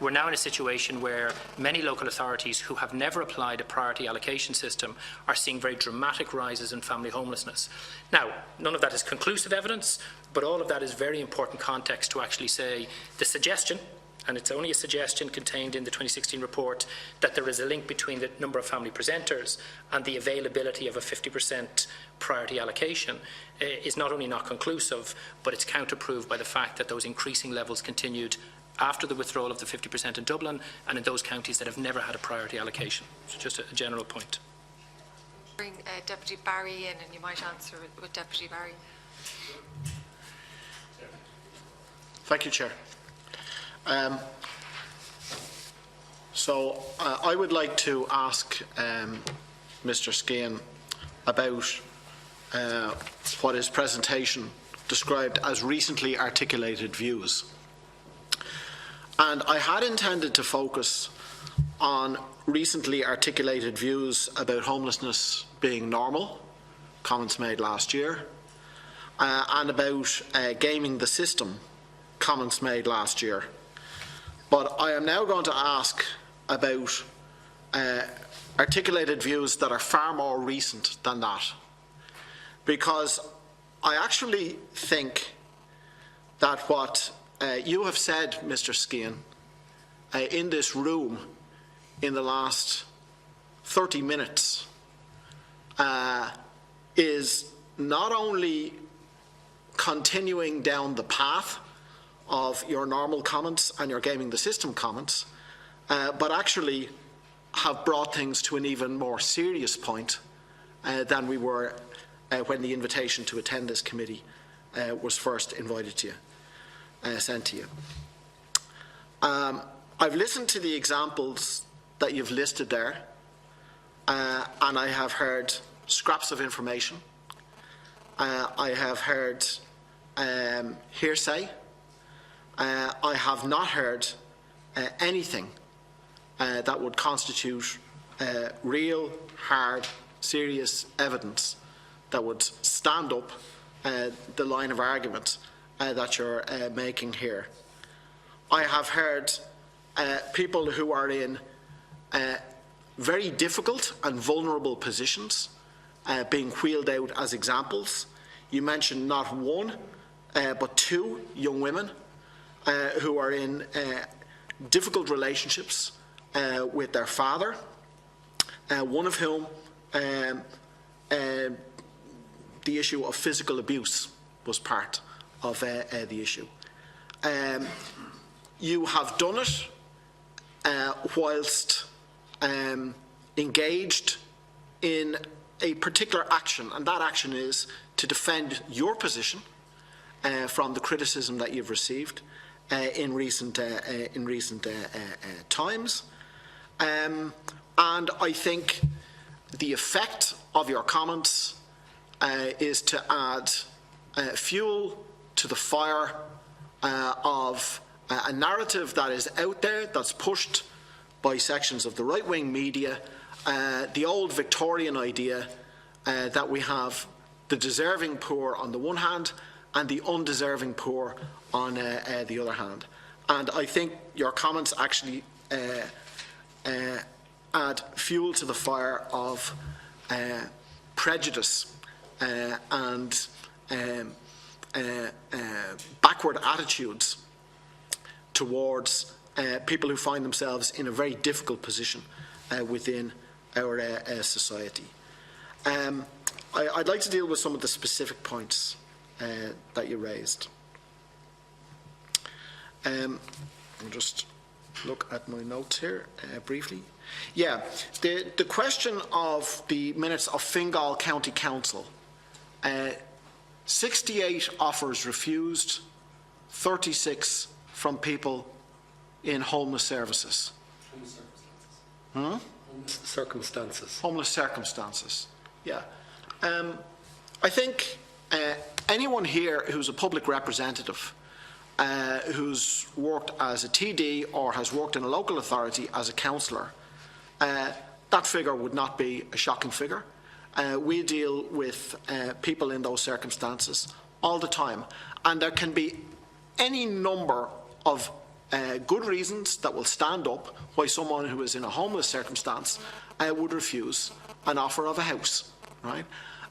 We're now in a situation where many local authorities who have never applied a priority allocation system are seeing very dramatic rises in family homelessness. Now, none of that is conclusive evidence, but all of that is very important context to actually say the suggestion, and it's only a suggestion contained in the 2016 report, that there is a link between the number of family presenters and the availability of a 50% priority allocation is not only not conclusive, but it's counterproved by the fact that those increasing levels continued after the withdrawal of the 50% in Dublin and in those counties that have never had a priority allocation. So just a general point. Bring Deputy Barry in, and you might answer with Deputy Barry. Thank you, Chair. I would like to ask Mr. Skehan about what his presentation described as recently articulated views. And I had intended to focus on recently articulated views about homelessness being normal, comments made last year, and about gaming the system, comments made last year. But I am now going to ask about articulated views that are far more recent than that, because I actually think that what you have said, Mr. Skehan, in this room in the last 30 minutes is not only continuing down the path of your normal comments and your gaming the system comments, but actually have brought things to an even more serious point than we were when the invitation to attend this committee was first invited to you, sent to you. I've listened to the examples that you've listed there, and I have heard scraps of information. I have heard hearsay. I have not heard anything that would constitute real, hard, serious evidence that would stand up the line of argument that you're making here. I have heard people who are in very difficult and vulnerable positions being wheeled out as examples. You mentioned not one, but two young women who are in difficult relationships with their father, one of whom the issue of physical abuse was part of the issue. You have done it whilst engaged in a particular action, and that action is to defend your position from the criticism that you've received in recent times. And I think the effect of your comments is to add fuel to the fire of a narrative that is out there, that's pushed by sections of the right-wing media, the old Victorian idea that we have the deserving poor on the one hand and the undeserving poor on the other hand. And I think your comments actually add fuel to the fire of prejudice and backward attitudes towards people who find themselves in a very difficult position within our society. I'd like to deal with some of the specific points that you raised. I'll just look at my notes here briefly. Yeah, the question of the minutes of Fingal County Council. 68 offers refused, 36 from people in homeless services. Circumstances. Homeless circumstances, yeah. I think anyone here who's a public representative, who's worked as a TD or has worked in a local authority as a councillor, that figure would not be a shocking figure. We deal with people in those circumstances all the time, and there can be any number of good reasons that will stand up why someone who is in a homeless circumstance would refuse an offer of a house, right?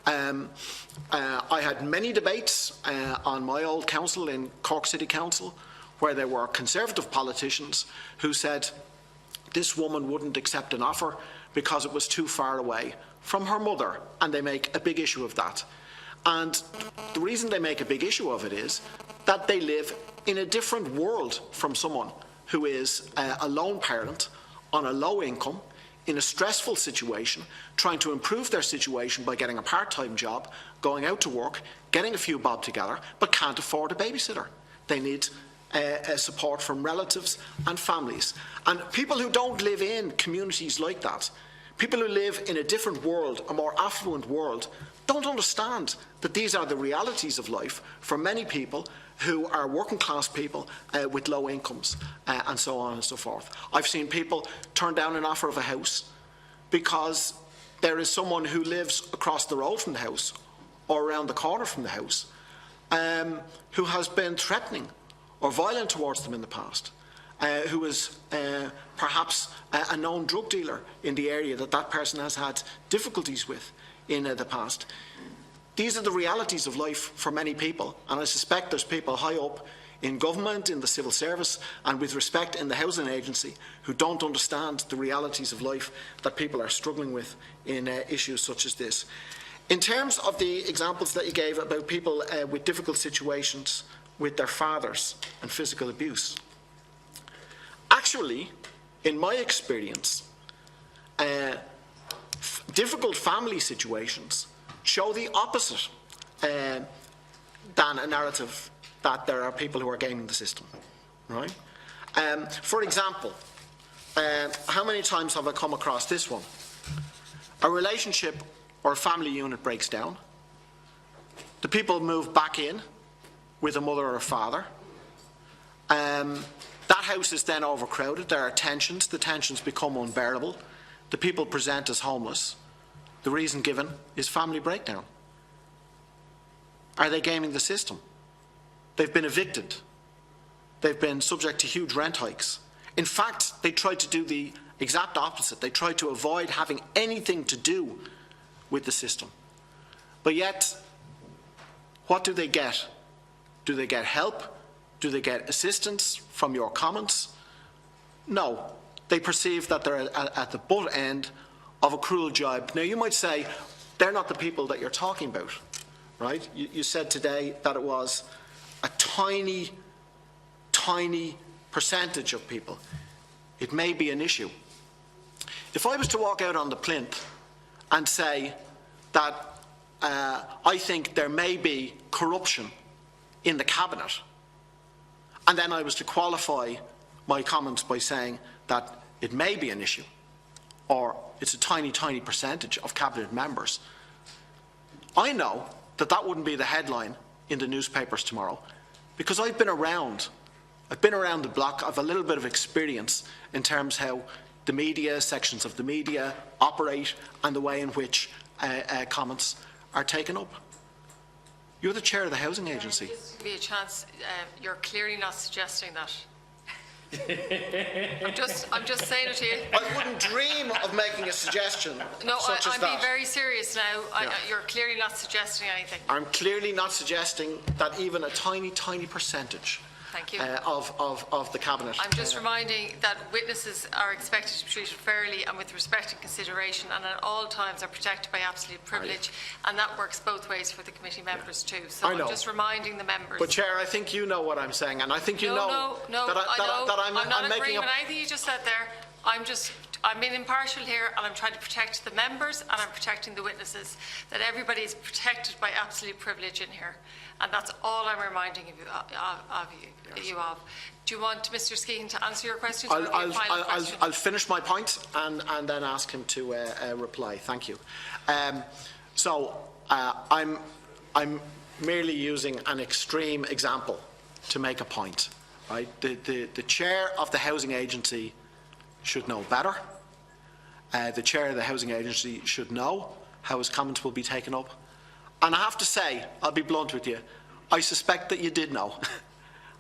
I had many debates on my old council in Cork City Council where there were Conservative politicians who said this woman wouldn't accept an offer because it was too far away from her mother, and they make a big issue of that. And the reason they make a big issue of it is that they live in a different world from someone who is a lone parent on a low income, in a stressful situation, trying to improve their situation by getting a part-time job, going out to work, getting a few bob together, but can't afford a babysitter. They need support from relatives and families. And people who don't live in communities like that, people who live in a different world, a more affluent world, don't understand that these are the realities of life for many people who are working class people with low incomes and so on and so forth. I've seen people turn down an offer of a house because there is someone who lives across the road from the house or around the corner from the house who has been threatening or violent towards them in the past, who is perhaps a known drug dealer in the area that that person has had difficulties with in the past. These are the realities of life for many people, and I suspect there's people high up in government, in the civil service, and with respect in the housing agency who don't understand the realities of life that people are struggling with in issues such as this. In terms of the examples that you gave about people with difficult situations with their fathers and physical abuse, actually, in my experience, difficult family situations show the opposite than a narrative that there are people who are gaming the system, right? For example, how many times have I come across this one? A relationship or a family unit breaks down. The people move back in with a mother or a father. That house is then overcrowded. There are tensions. The tensions become unbearable. The people present as homeless. The reason given is family breakdown. Are they gaming the system? They've been evicted. They've been subject to huge rent hikes. In fact, they tried to do the exact opposite. They tried to avoid having anything to do with the system. But yet, what do they get? Do they get help? Do they get assistance from your comments? No. They perceive that they're at the butt end of a cruel job. Now, you might say, they're not the people that you're talking about, right? You said today that it was a tiny, tiny percentage of people. It may be an issue. If I was to walk out on the plinth and say that I think there may be corruption in the cabinet, and then I was to qualify my comments by saying that it may be an issue, or it's a tiny, tiny percentage of cabinet members, I know that that wouldn't be the headline in the newspapers tomorrow, because I've been around the block. I've a little bit of experience in terms how the media, sections of the media operate, and the way in which comments are taken up. You're the chair of the housing agency. Just give me a chance. You're clearly not suggesting that. I'm just saying it to you. I wouldn't dream of making a suggestion No, such as I'm that. being very serious now. Yeah. You're clearly not suggesting anything. I'm clearly not suggesting that even a tiny, tiny percentage Thank you. of the cabinet. I'm just reminding that witnesses are expected to be treated fairly and with respect and consideration, and at all times are protected by absolute privilege, and that works both ways for the committee members too. So I know. I'm just reminding the members. But Chair, I think you know what I'm saying, and I think you know that I'm not making agreeing a... with anything you just said there. I'm being impartial here, and I'm trying to protect the members, and I'm protecting the witnesses, that everybody is protected by absolute privilege in here. And that's all I'm reminding you of. Do you want Mr. Skehan to answer your questions? I'll finish my point and then ask him to reply. Thank you. I'm merely using an extreme example to make a point. Right? The chair of the housing agency should know better. The chair of the housing agency should know how his comments will be taken up. And I have to say, I'll be blunt with you, I suspect that you did know.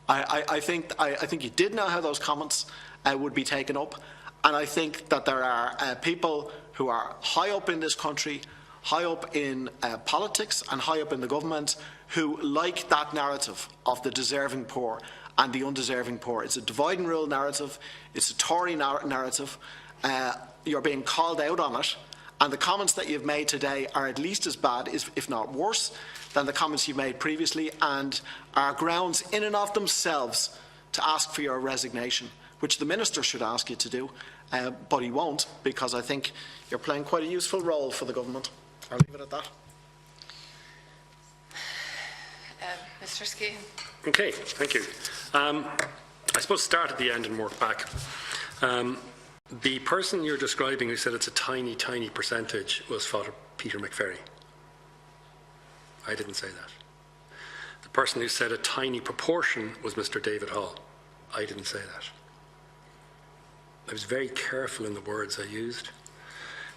I think you did know how those comments would be taken up, and I think that there are people who are high up in this country, high up in politics and high up in the government, who like that narrative of the deserving poor and the undeserving poor. It's a divide and rule narrative, it's a Tory narrative, you're being called out on it, and the comments that you've made today are at least as bad, if not worse, than the comments you've made previously, and are grounds in and of themselves to ask for your resignation, which the Minister should ask you to do, but he won't, because I think you're playing quite a useful role for the government. I'll leave it at that. Mr. Skehan. Okay, thank you. I suppose start at the end and work back. The person you're describing who said it's a tiny, tiny percentage was Father Peter McFerry. I didn't say that. The person who said a tiny proportion was Mr. David Hall. I didn't say that. I was very careful in the words I used,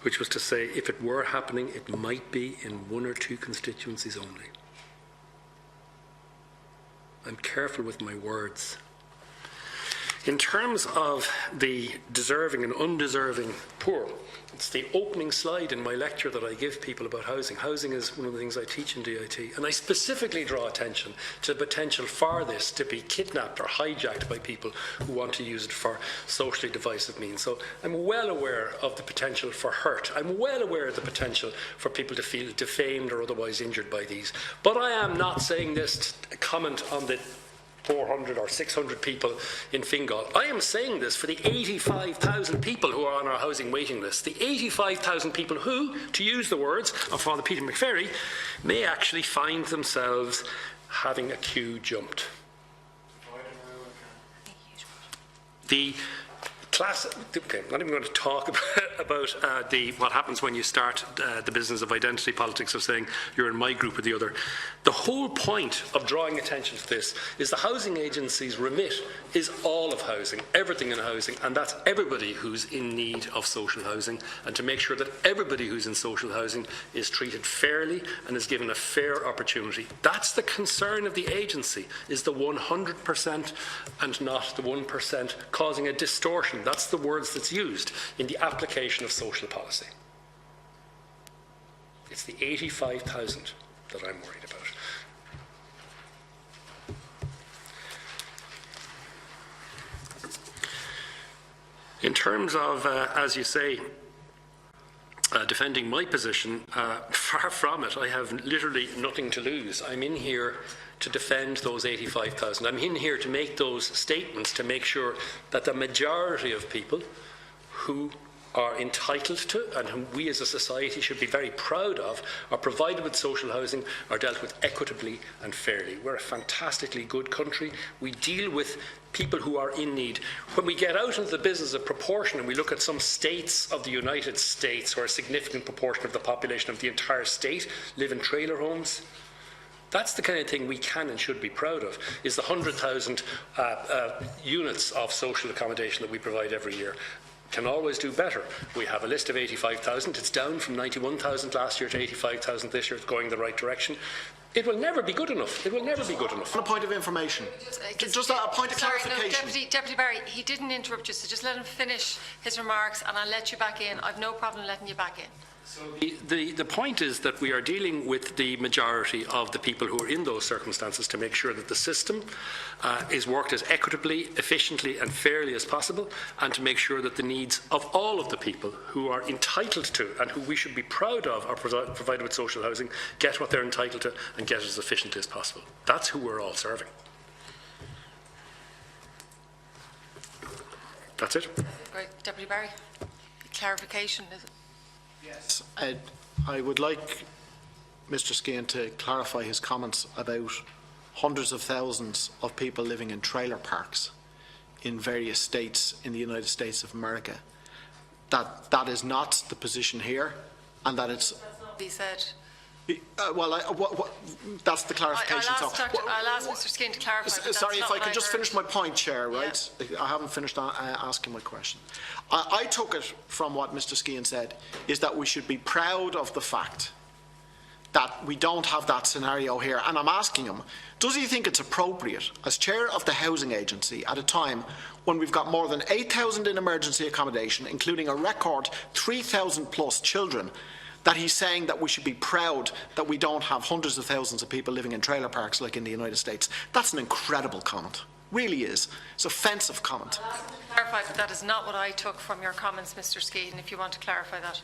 which was to say if it were happening, it might be in one or two constituencies only. I'm careful with my words. In terms of the deserving and undeserving poor, it's the opening slide in my lecture that I give people about housing. Housing is one of the things I teach in DIT, and I specifically draw attention to the potential for this to be kidnapped or hijacked by people who want to use it for socially divisive means. So I'm well aware of the potential for hurt. I'm well aware of the potential for people to feel defamed or otherwise injured by these. But I am not saying this to comment on the 400 or 600 people in Fingal. I am saying this for the 85,000 people who are on our housing waiting list. The 85,000 people who, to use the words of Father Peter McFerry, may actually find themselves having a queue jumped. Okay, I'm not even going to talk about what happens when you start the business of identity politics, of saying you're in my group or the other. The whole point of drawing attention to this is the housing agency's remit is all of housing, everything in housing, and that's everybody who's in need of social housing, and to make sure that everybody who's in social housing is treated fairly and is given a fair opportunity. That's the concern of the agency, is the 100% and not the 1% causing a distortion. That's the words that's used in the application of social policy. It's the 85,000 that I'm worried about. In terms of, as you say, defending my position, far from it. I have literally nothing to lose. I'm in here to defend those 85,000. I'm in here to make those statements to make sure that the majority of people who are entitled to, and whom we as a society should be very proud of, are provided with social housing, are dealt with equitably and fairly. We're a fantastically good country. We deal with people who are in need. When we get out into the business of proportion and we look at some states of the United States where a significant proportion of the population of the entire state live in trailer homes, that's the kind of thing we can and should be proud of, is the 100,000 units of social accommodation that we provide every year. Can always do better. We have a list of 85,000. It's down from 91,000 last year to 85,000 this year. It's going the right direction. It will never be good enough. It will never be good enough. On a point of information, just a point of clarification. No, Deputy Barry, he didn't interrupt you, so just let him finish his remarks and I'll let you back in. I've no problem letting you back in. So the point is that we are dealing with the majority of the people who are in those circumstances to make sure that the system is worked as equitably, efficiently and fairly as possible, and to make sure that the needs of all of the people who are entitled to and who we should be proud of are provided with social housing get what they're entitled to and get it as efficiently as possible. That's who we're all serving. That's it. Right, Deputy Barry, clarification, is it? Yes. I would like Mr. Skehan to clarify his comments about hundreds of thousands of people living in trailer parks in various states in the United States of America. That is not the position here, and that it's... That's not what he said. That's the clarification. I'll ask Mr. Skehan to clarify. Sorry, if I could just finish my point, Chair, right? Yeah. I haven't finished asking my question. I took it from what Mr. Skehan said, is that we should be proud of the fact that we don't have that scenario here. And I'm asking him, does he think it's appropriate, as Chair of the Housing Agency, at a time when we've got more than 8,000 in emergency accommodation, including a record 3,000 plus children, that he's saying that we should be proud that we don't have hundreds of thousands of people living in trailer parks like in the United States? That's an incredible comment. Really is. It's an offensive comment. I'll ask him to clarify, but that is not what I took from your comments, Mr. Skehan, if you want to clarify that.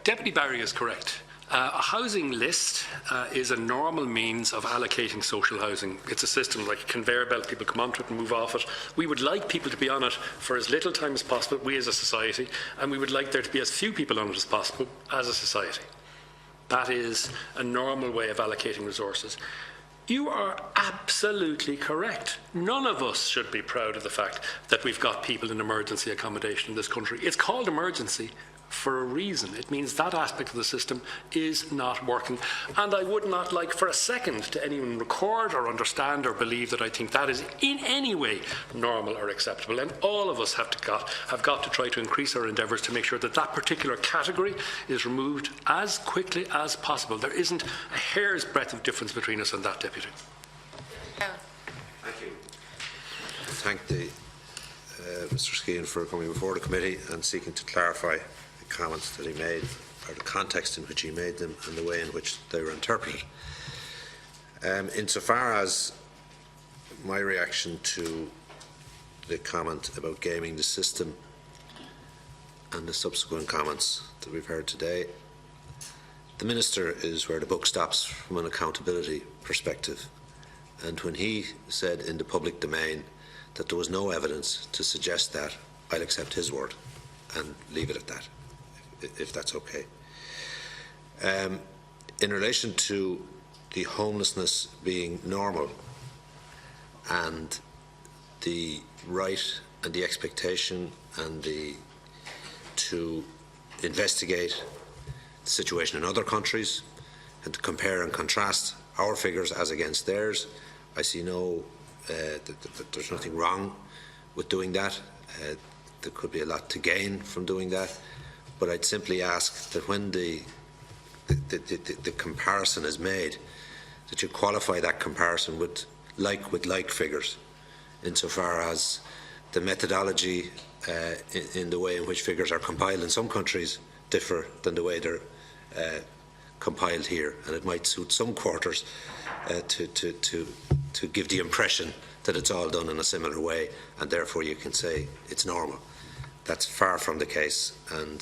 Deputy Barry is correct. A housing list is a normal means of allocating social housing. It's a system like a conveyor belt. People come onto it and move off it. We would like people to be on it for as little time as possible, we as a society, and we would like there to be as few people on it as possible as a society. That is a normal way of allocating resources. You are absolutely correct. None of us should be proud of the fact that we've got people in emergency accommodation in this country. It's called emergency for a reason. It means that aspect of the system is not working. And I would not like for a second to anyone record or understand or believe that I think that is in any way normal or acceptable. And all of us have got to try to increase our endeavours to make sure that that particular category is removed as quickly as possible. There isn't a hair's breadth of difference between us and that, Deputy. Thank you. Thank Mr. Skehan for coming before the committee and seeking to clarify comments that he made, or the context in which he made them and the way in which they were interpreted. Insofar as my reaction to the comment about gaming the system and the subsequent comments that we've heard today, the Minister is where the buck stops from an accountability perspective. And when he said in the public domain that there was no evidence to suggest that, I'll accept his word and leave it at that, if that's okay. In relation to the homelessness being normal and the right and the expectation and to investigate the situation in other countries and to compare and contrast our figures as against theirs. I see there's nothing wrong with doing that. There could be a lot to gain from doing that, but I'd simply ask that when the comparison is made, that you qualify that comparison with like figures, insofar as the methodology in the way in which figures are compiled in some countries differ than the way they're compiled here, and it might suit some quarters to give the impression that it's all done in a similar way, and therefore you can say it's normal. That's far from the case, and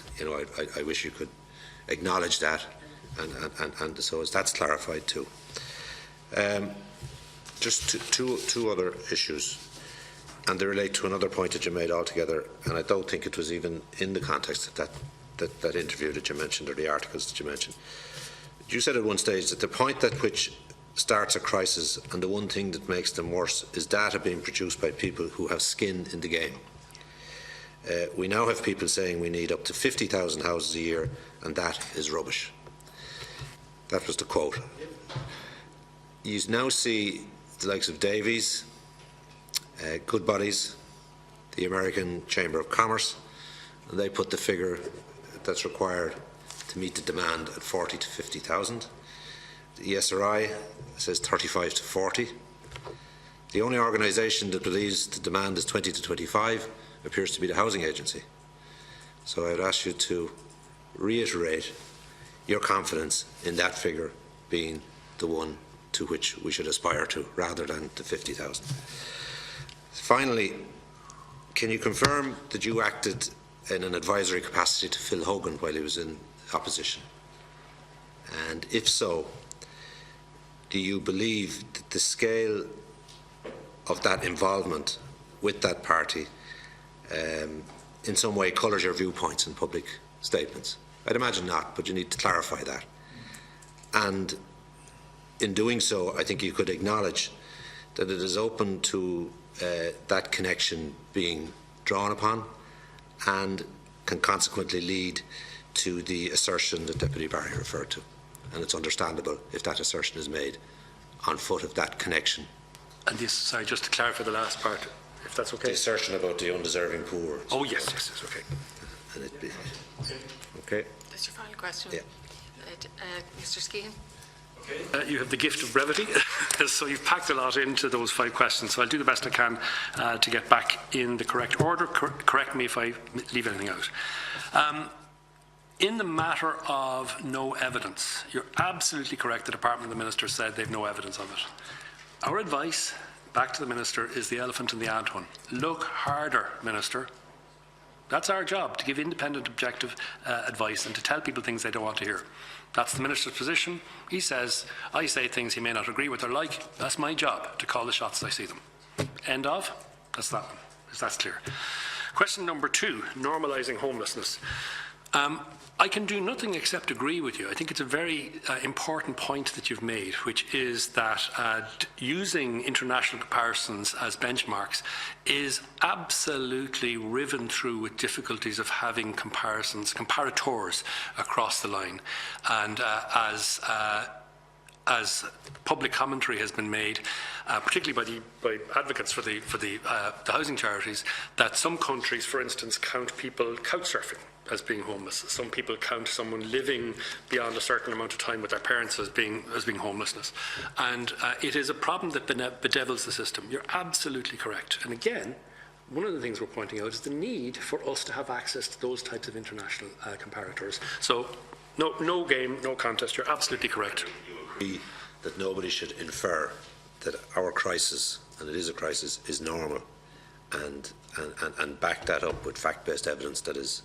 I wish you could acknowledge that, and so as that's clarified too. Just two other issues, and they relate to another point that you made altogether, and I don't think it was even in the context of that interview that you mentioned, or the articles that you mentioned. You said at one stage that the point at which starts a crisis and the one thing that makes them worse is data being produced by people who have skin in the game. We now have people saying we need up to 50,000 houses a year, and that is rubbish. That was the quote. You now see the likes of Davies, Goodbody's, the American Chamber of Commerce, and they put the figure that's required to meet the demand at 40 to 50,000. The ESRI says 35 to 40. The only organisation that believes the demand is 20 to 25 appears to be the Housing Agency. So I'd ask you to reiterate your confidence in that figure being the one to which we should aspire to, rather than the 50,000. Finally, can you confirm that you acted in an advisory capacity to Phil Hogan while he was in opposition? And if so, do you believe that the scale of that involvement with that party in some way colours your viewpoints in public statements? I'd imagine not, but you need to clarify that. And in doing so, I think you could acknowledge that it is open to that connection being drawn upon, and can consequently lead to the assertion that Deputy Barry referred to. And it's understandable if that assertion is made on foot of that connection. And this, sorry, just to clarify the last part, if that's okay. The assertion about the undeserving poor. Oh, yes, okay. And it be, okay. That's your final question. Yeah. Mr. Skehan. You have the gift of brevity, so you've packed a lot into those 5 questions, so I'll do the best I can to get back in the correct order. Correct me if I leave anything out. In the matter of no evidence, you're absolutely correct. The Department of the Minister said they've no evidence of it. Our advice back to the Minister is the elephant in the ant one. Look harder, Minister. That's our job, to give independent, objective advice and to tell people things they don't want to hear. That's the Minister's position. He says, I say things he may not agree with or like. That's my job, to call the shots as I see them. End of? That's that one, because that's clear. Question number 2, normalising homelessness. I can do nothing except agree with you. I think it's a very important point that you've made, which is that using international comparisons as benchmarks is absolutely riven through with difficulties of having comparators across the line. And as public commentary has been made, particularly by advocates for the housing charities, that some countries, for instance, count people couchsurfing as being homeless. Some people count someone living beyond a certain amount of time with their parents as being homelessness. And it is a problem that bedevils the system. You're absolutely correct. And again, one of the things we're pointing out is the need for us to have access to those types of international comparators. So no game, no contest. You're absolutely correct. That nobody should infer that our crisis, and it is a crisis, is normal, and back that up with fact-based evidence that is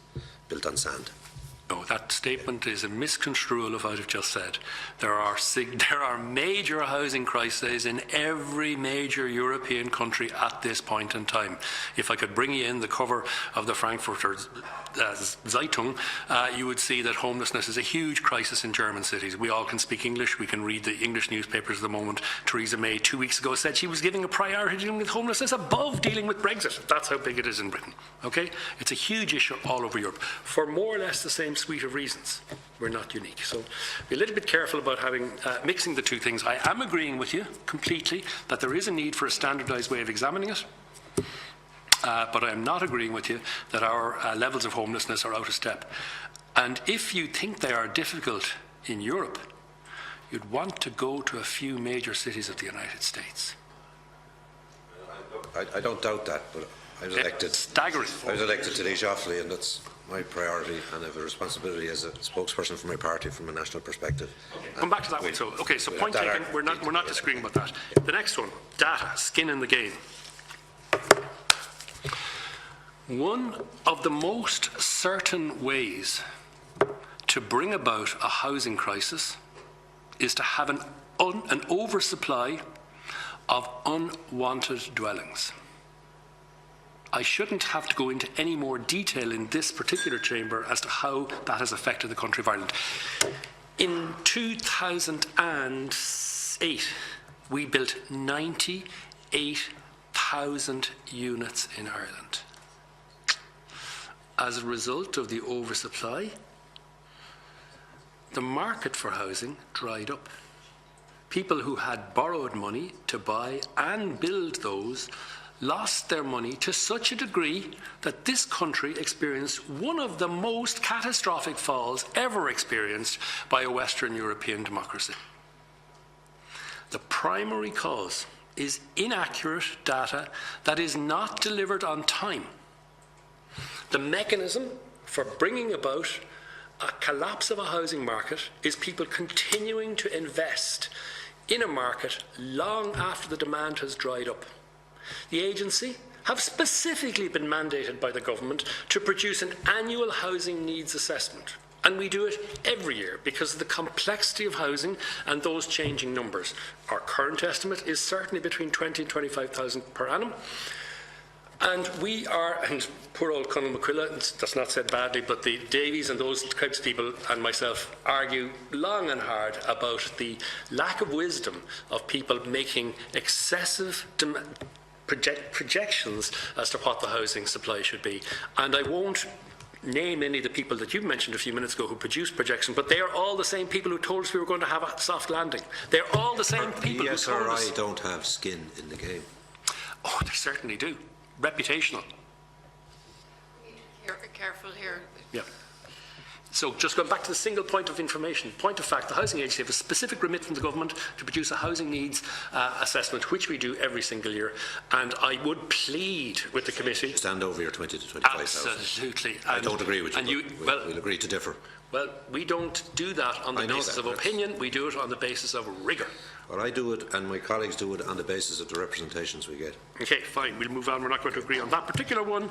built on sand. No, that statement is a misconstrual of what I've just said. There are major housing crises in every major European country at this point in time. If I could bring you in the cover of the Frankfurter Zeitung, you would see that homelessness is a huge crisis in German cities. We all can speak English. We can read the English newspapers at the moment. Theresa May 2 weeks ago said she was giving a priority to dealing with homelessness above dealing with Brexit. That's how big it is in Britain. Okay? It's a huge issue all over Europe for more or less the same suite of reasons. We're not unique. So be a little bit careful about having mixing the two things. I am agreeing with you completely that there is a need for a standardised way of examining it. But I am not agreeing with you that our levels of homelessness are out of step. And if you think they are difficult in Europe, you'd want to go to a few major cities of the United States. I don't doubt that, but I was elected. Staggering. I was elected to Laois Offaly, and that's my priority, and I have a responsibility as a spokesperson for my party from a national perspective. Come back to that one. So point taken. We're not disagreeing about that. The next one, data, skin in the game. One of the most certain ways to bring about a housing crisis is to have an oversupply of unwanted dwellings. I shouldn't have to go into any more detail in this particular chamber as to how that has affected the country of Ireland. In 2008, we built 98,000 units in Ireland. As a result of the oversupply, the market for housing dried up. People who had borrowed money to buy and build those lost their money to such a degree that this country experienced one of the most catastrophic falls ever experienced by a Western European democracy. The primary cause is inaccurate data that is not delivered on time. The mechanism for bringing about a collapse of a housing market is people continuing to invest in a market long after the demand has dried up. The agency have specifically been mandated by the government to produce an annual housing needs assessment. And we do it every year because of the complexity of housing and those changing numbers. Our current estimate is certainly between 20 and 25,000 per annum. And we are, and poor old Conor McQuilla, that's not said badly, but the Davies and those types of people and myself argue long and hard about the lack of wisdom of people making excessive projections as to what the housing supply should be. And I won't name any of the people that you mentioned a few minutes ago who produced projections, but they are all the same people who told us we were going to have a soft landing. They're all the same people who told us. The SRI don't have skin in the game. Oh, they certainly do. Reputational. We need to be careful here. Yeah. So just going back to the single point of information, point of fact, the Housing Agency have a specific remit from the government to produce a housing needs assessment, which we do every single year. And I would plead with the committee. Stand over your 20 to 25,000. Absolutely. I don't agree with you. We'll agree to differ. Well, we don't do that on the basis of opinion. We do it on the basis of rigour. Well, I do it, and my colleagues do it on the basis of the representations we get. Okay, fine. We'll move on. We're not going to agree on that particular one.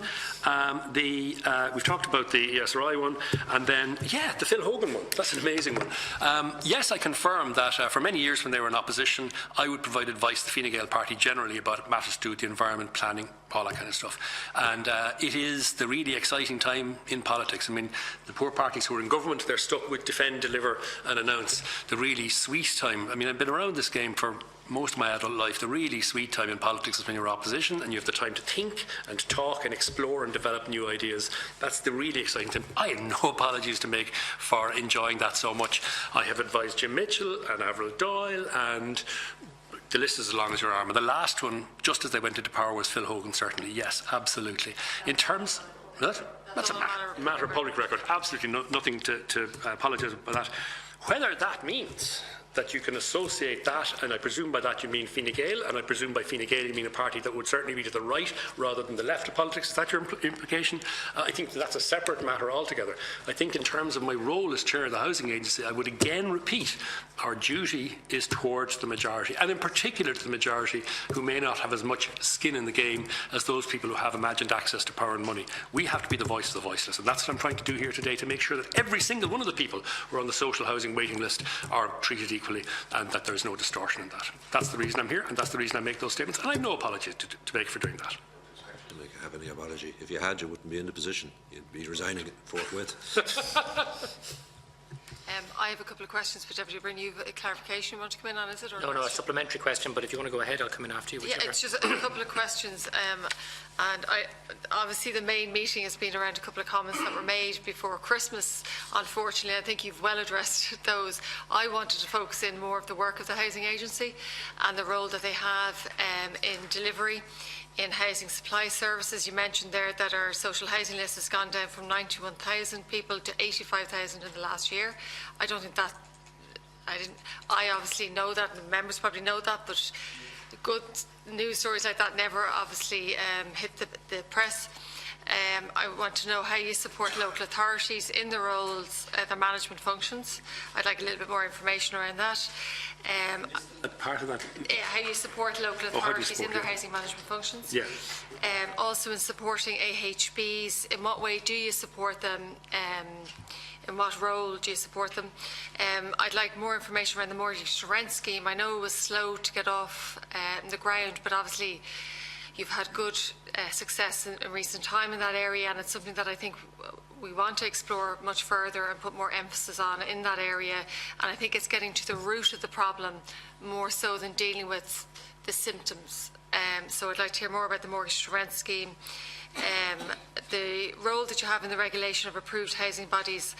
We've talked about the ESRI one, and then, the Phil Hogan one. That's an amazing one. Yes, I confirm that for many years when they were in opposition, I would provide advice to the Fine Gael party generally about matters to do with the environment, planning, all that kind of stuff. And it is the really exciting time in politics. I mean, the poor parties who are in government, they're stuck with defend, deliver, and announce. The really sweet time. I mean, I've been around this game for most of my adult life. The really sweet time in politics is when you're opposition and you have the time to think and talk and explore and develop new ideas. That's the really exciting time. I have no apologies to make for enjoying that so much. I have advised Jim Mitchell and Avril Doyle, and the list is as long as your arm. And the last one, just as they went into power, was Phil Hogan, certainly. Yes, absolutely. In terms... That's a matter of public record. Absolutely nothing to apologise about that. Whether that means that you can associate that, and I presume by that you mean Fine Gael, and I presume by Fine Gael you mean a party that would certainly be to the right rather than the left of politics. Is that your implication? I think that's a separate matter altogether. I think in terms of my role as chair of the housing agency, I would again repeat our duty is towards the majority, and in particular to the majority who may not have as much skin in the game as those people who have imagined access to power and money. We have to be the voice of the voiceless, and that's what I'm trying to do here today, to make sure that every single one of the people who are on the social housing waiting list are treated equally and that there is no distortion in that. That's the reason I'm here, and that's the reason I make those statements, and I have no apology to make for doing that. You don't have any apology. If you had, you wouldn't be in the position. You'd be resigning forthwith. I have a couple of questions, but Deputy Byrne, you have a clarification you want to come in on, is it? Or No, a supplementary question, but if you want to go ahead, I'll come in after you. Yeah, it's just a couple of questions. And obviously the main meeting has been around a couple of comments that were made before Christmas. Unfortunately, I think you've well addressed those. I wanted to focus in more of the work of the housing agency and the role that they have in delivery in housing supply services. You mentioned there that our social housing list has gone down from 91,000 people to 85,000 in the last year. I don't think that, I obviously know that, and the members probably know that, but good news stories like that never obviously hit the press. I want to know how you support local authorities in the roles, their management functions. I'd like a little bit more information around that. Part of that. How you support local authorities in their housing management functions. Yeah. Also in supporting AHBs, in what way do you support them? In what role do you support them? I'd like more information around the mortgage to rent scheme. I know it was slow to get off the ground, but obviously you've had good success in recent time in that area, and it's something that I think we want to explore much further and put more emphasis on in that area. And I think it's getting to the root of the problem more so than dealing with the symptoms. So I'd like to hear more about the mortgage to rent scheme, the role that you have in the regulation of approved housing bodies,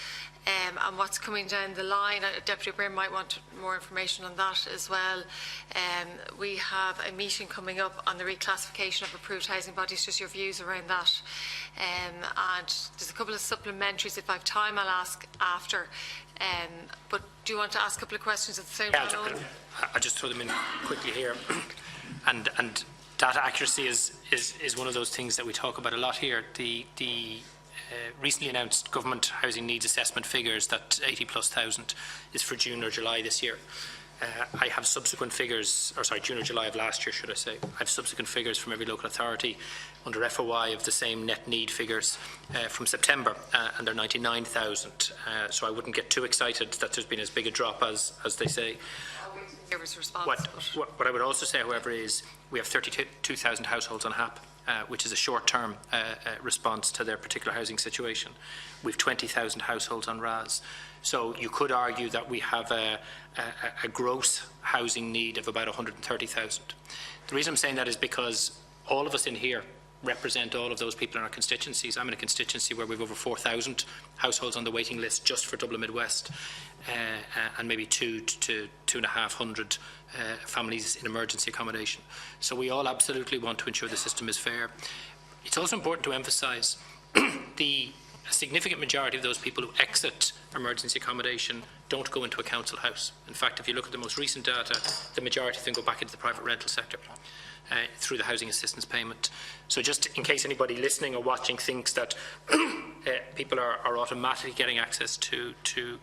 and what's coming down the line. Deputy Byrne might want more information on that as well. We have a meeting coming up on the reclassification of approved housing bodies, just your views around that. And there's a couple of supplementaries. If I have time, I'll ask after. But do you want to ask a couple of questions at the same time? I'll just throw them in quickly here. and data accuracy is one of those things that we talk about a lot here. The recently announced government housing needs assessment figures that 80,000+ is for June or July this year. I have subsequent figures, or sorry, June or July of last year, should I say. I have subsequent figures from every local authority under FOI of the same net need figures from September, and they're 99,000. So I wouldn't get too excited that there's been as big a drop as they say. What I would also say, however, is we have 32,000 households on HAP, which is a short-term response to their particular housing situation. We have 20,000 households on RAS. So you could argue that we have a gross housing need of about 130,000. The reason I'm saying that is because all of us in here represent all of those people in our constituencies. I'm in a constituency where we have over 4,000 households on the waiting list just for Dublin Midwest, and maybe 200 to 2,500 families in emergency accommodation. So we all absolutely want to ensure the system is fair. It's also important to emphasise the significant majority of those people who exit emergency accommodation don't go into a council house. In fact, if you look at the most recent data, the majority of them go back into the private rental sector through the housing assistance payment. So just in case anybody listening or watching thinks that people are automatically getting access to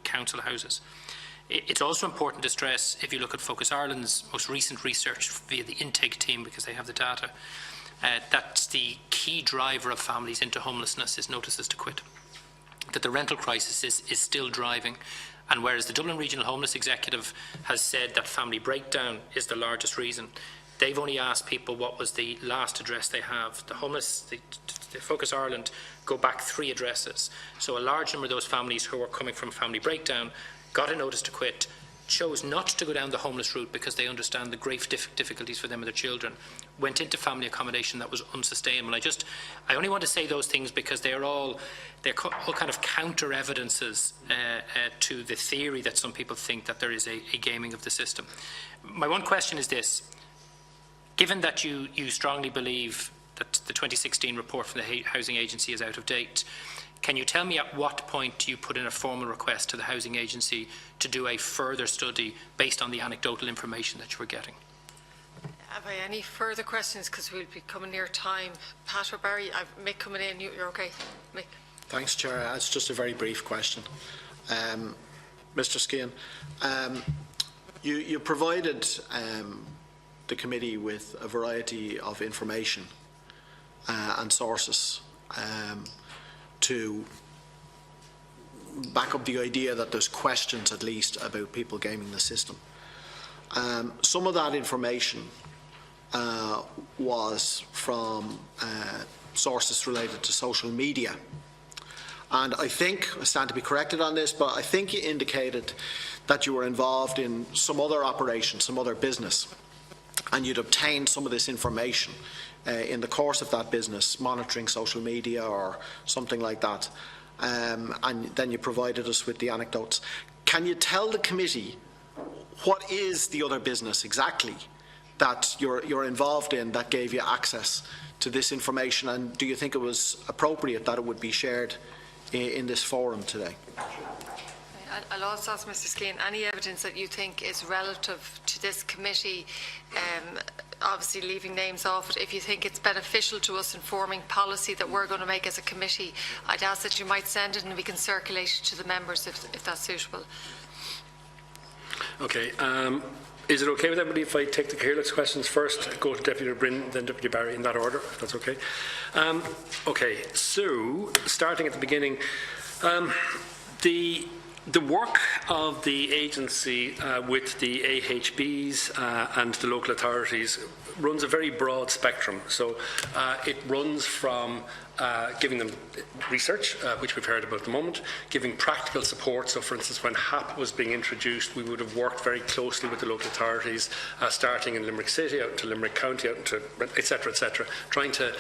council houses. It's also important to stress, if you look at Focus Ireland's most recent research via the intake team, because they have the data, that the key driver of families into homelessness is notices to quit. That the rental crisis is still driving, and whereas the Dublin Regional Homeless Executive has said that family breakdown is the largest reason, they've only asked people what was the last address they have. The homeless, the Focus Ireland, go back 3 addresses. So a large number of those families who were coming from family breakdown got a notice to quit, chose not to go down the homeless route because they understand the grave difficulties for them and their children, went into family accommodation that was unsustainable. I only want to say those things because they're all kind of counter evidences to the theory that some people think that there is a gaming of the system. My one question is this: given that you strongly believe that the 2016 report from the Housing Agency is out of date, Can you tell me at what point you put in a formal request to the housing agency to do a further study based on the anecdotal information that you were getting? Have I any further questions? Because we'll be coming near time. Pat or Barry, I've Mick coming in. You're okay, Mick? Thanks, Chair. It's just a very brief question. Mr. Skehan, you provided the committee with a variety of information and sources to back up the idea that there's questions, at least, about people gaming the system. Some of that information was from sources related to social media. And I think, I stand to be corrected on this, but I think you indicated that you were involved in some other operation, some other business, and you'd obtained some of this information in the course of that business, monitoring social media or something like that, and then you provided us with the anecdotes. Can you tell the committee what is the other business exactly that you're involved in that gave you access to this information, and do you think it was appropriate that it would be shared in this forum today? I'll also ask Mr. Skehan, any evidence that you think is relative to this committee, obviously leaving names off it, if you think it's beneficial to us in forming policy that we're going to make as a committee, I'd ask that you might send it and we can circulate it to the members if that's suitable. Okay. Is it okay with everybody if I take the Caherlich's questions first, go to Deputy Bryn, then Deputy Barry, in that order, if that's okay? Okay, so starting at the beginning, the work of the agency with the AHBs and the local authorities runs a very broad spectrum. So it runs from giving them research, which we've heard about at the moment, giving practical support. So, for instance, when HAP was being introduced, we would have worked very closely with the local authorities, starting in Limerick City, out into Limerick County, out into etc., trying to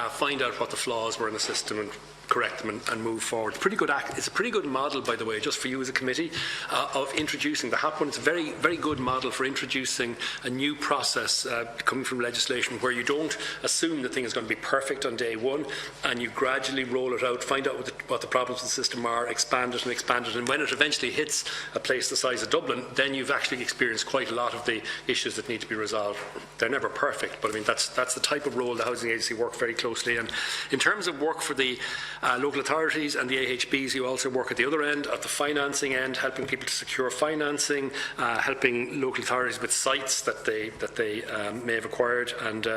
find out what the flaws were in the system and correct them and move forward. It's a pretty good model, by the way, just for you as a committee, of introducing the HAP one. It's a very, very good model for introducing a new process coming from legislation where you don't assume the thing is going to be perfect on day one, and you gradually roll it out, find out what the problems in the system are, expand it, and when it eventually hits a place the size of Dublin, then you've actually experienced quite a lot of the issues that need to be resolved. They're never perfect, but I mean that's the type of role the housing agency work very closely. And in terms of work for the local authorities and the AHBs, you also work at the other end, at the financing end, helping people to secure financing, helping local authorities with sites that they may have acquired, and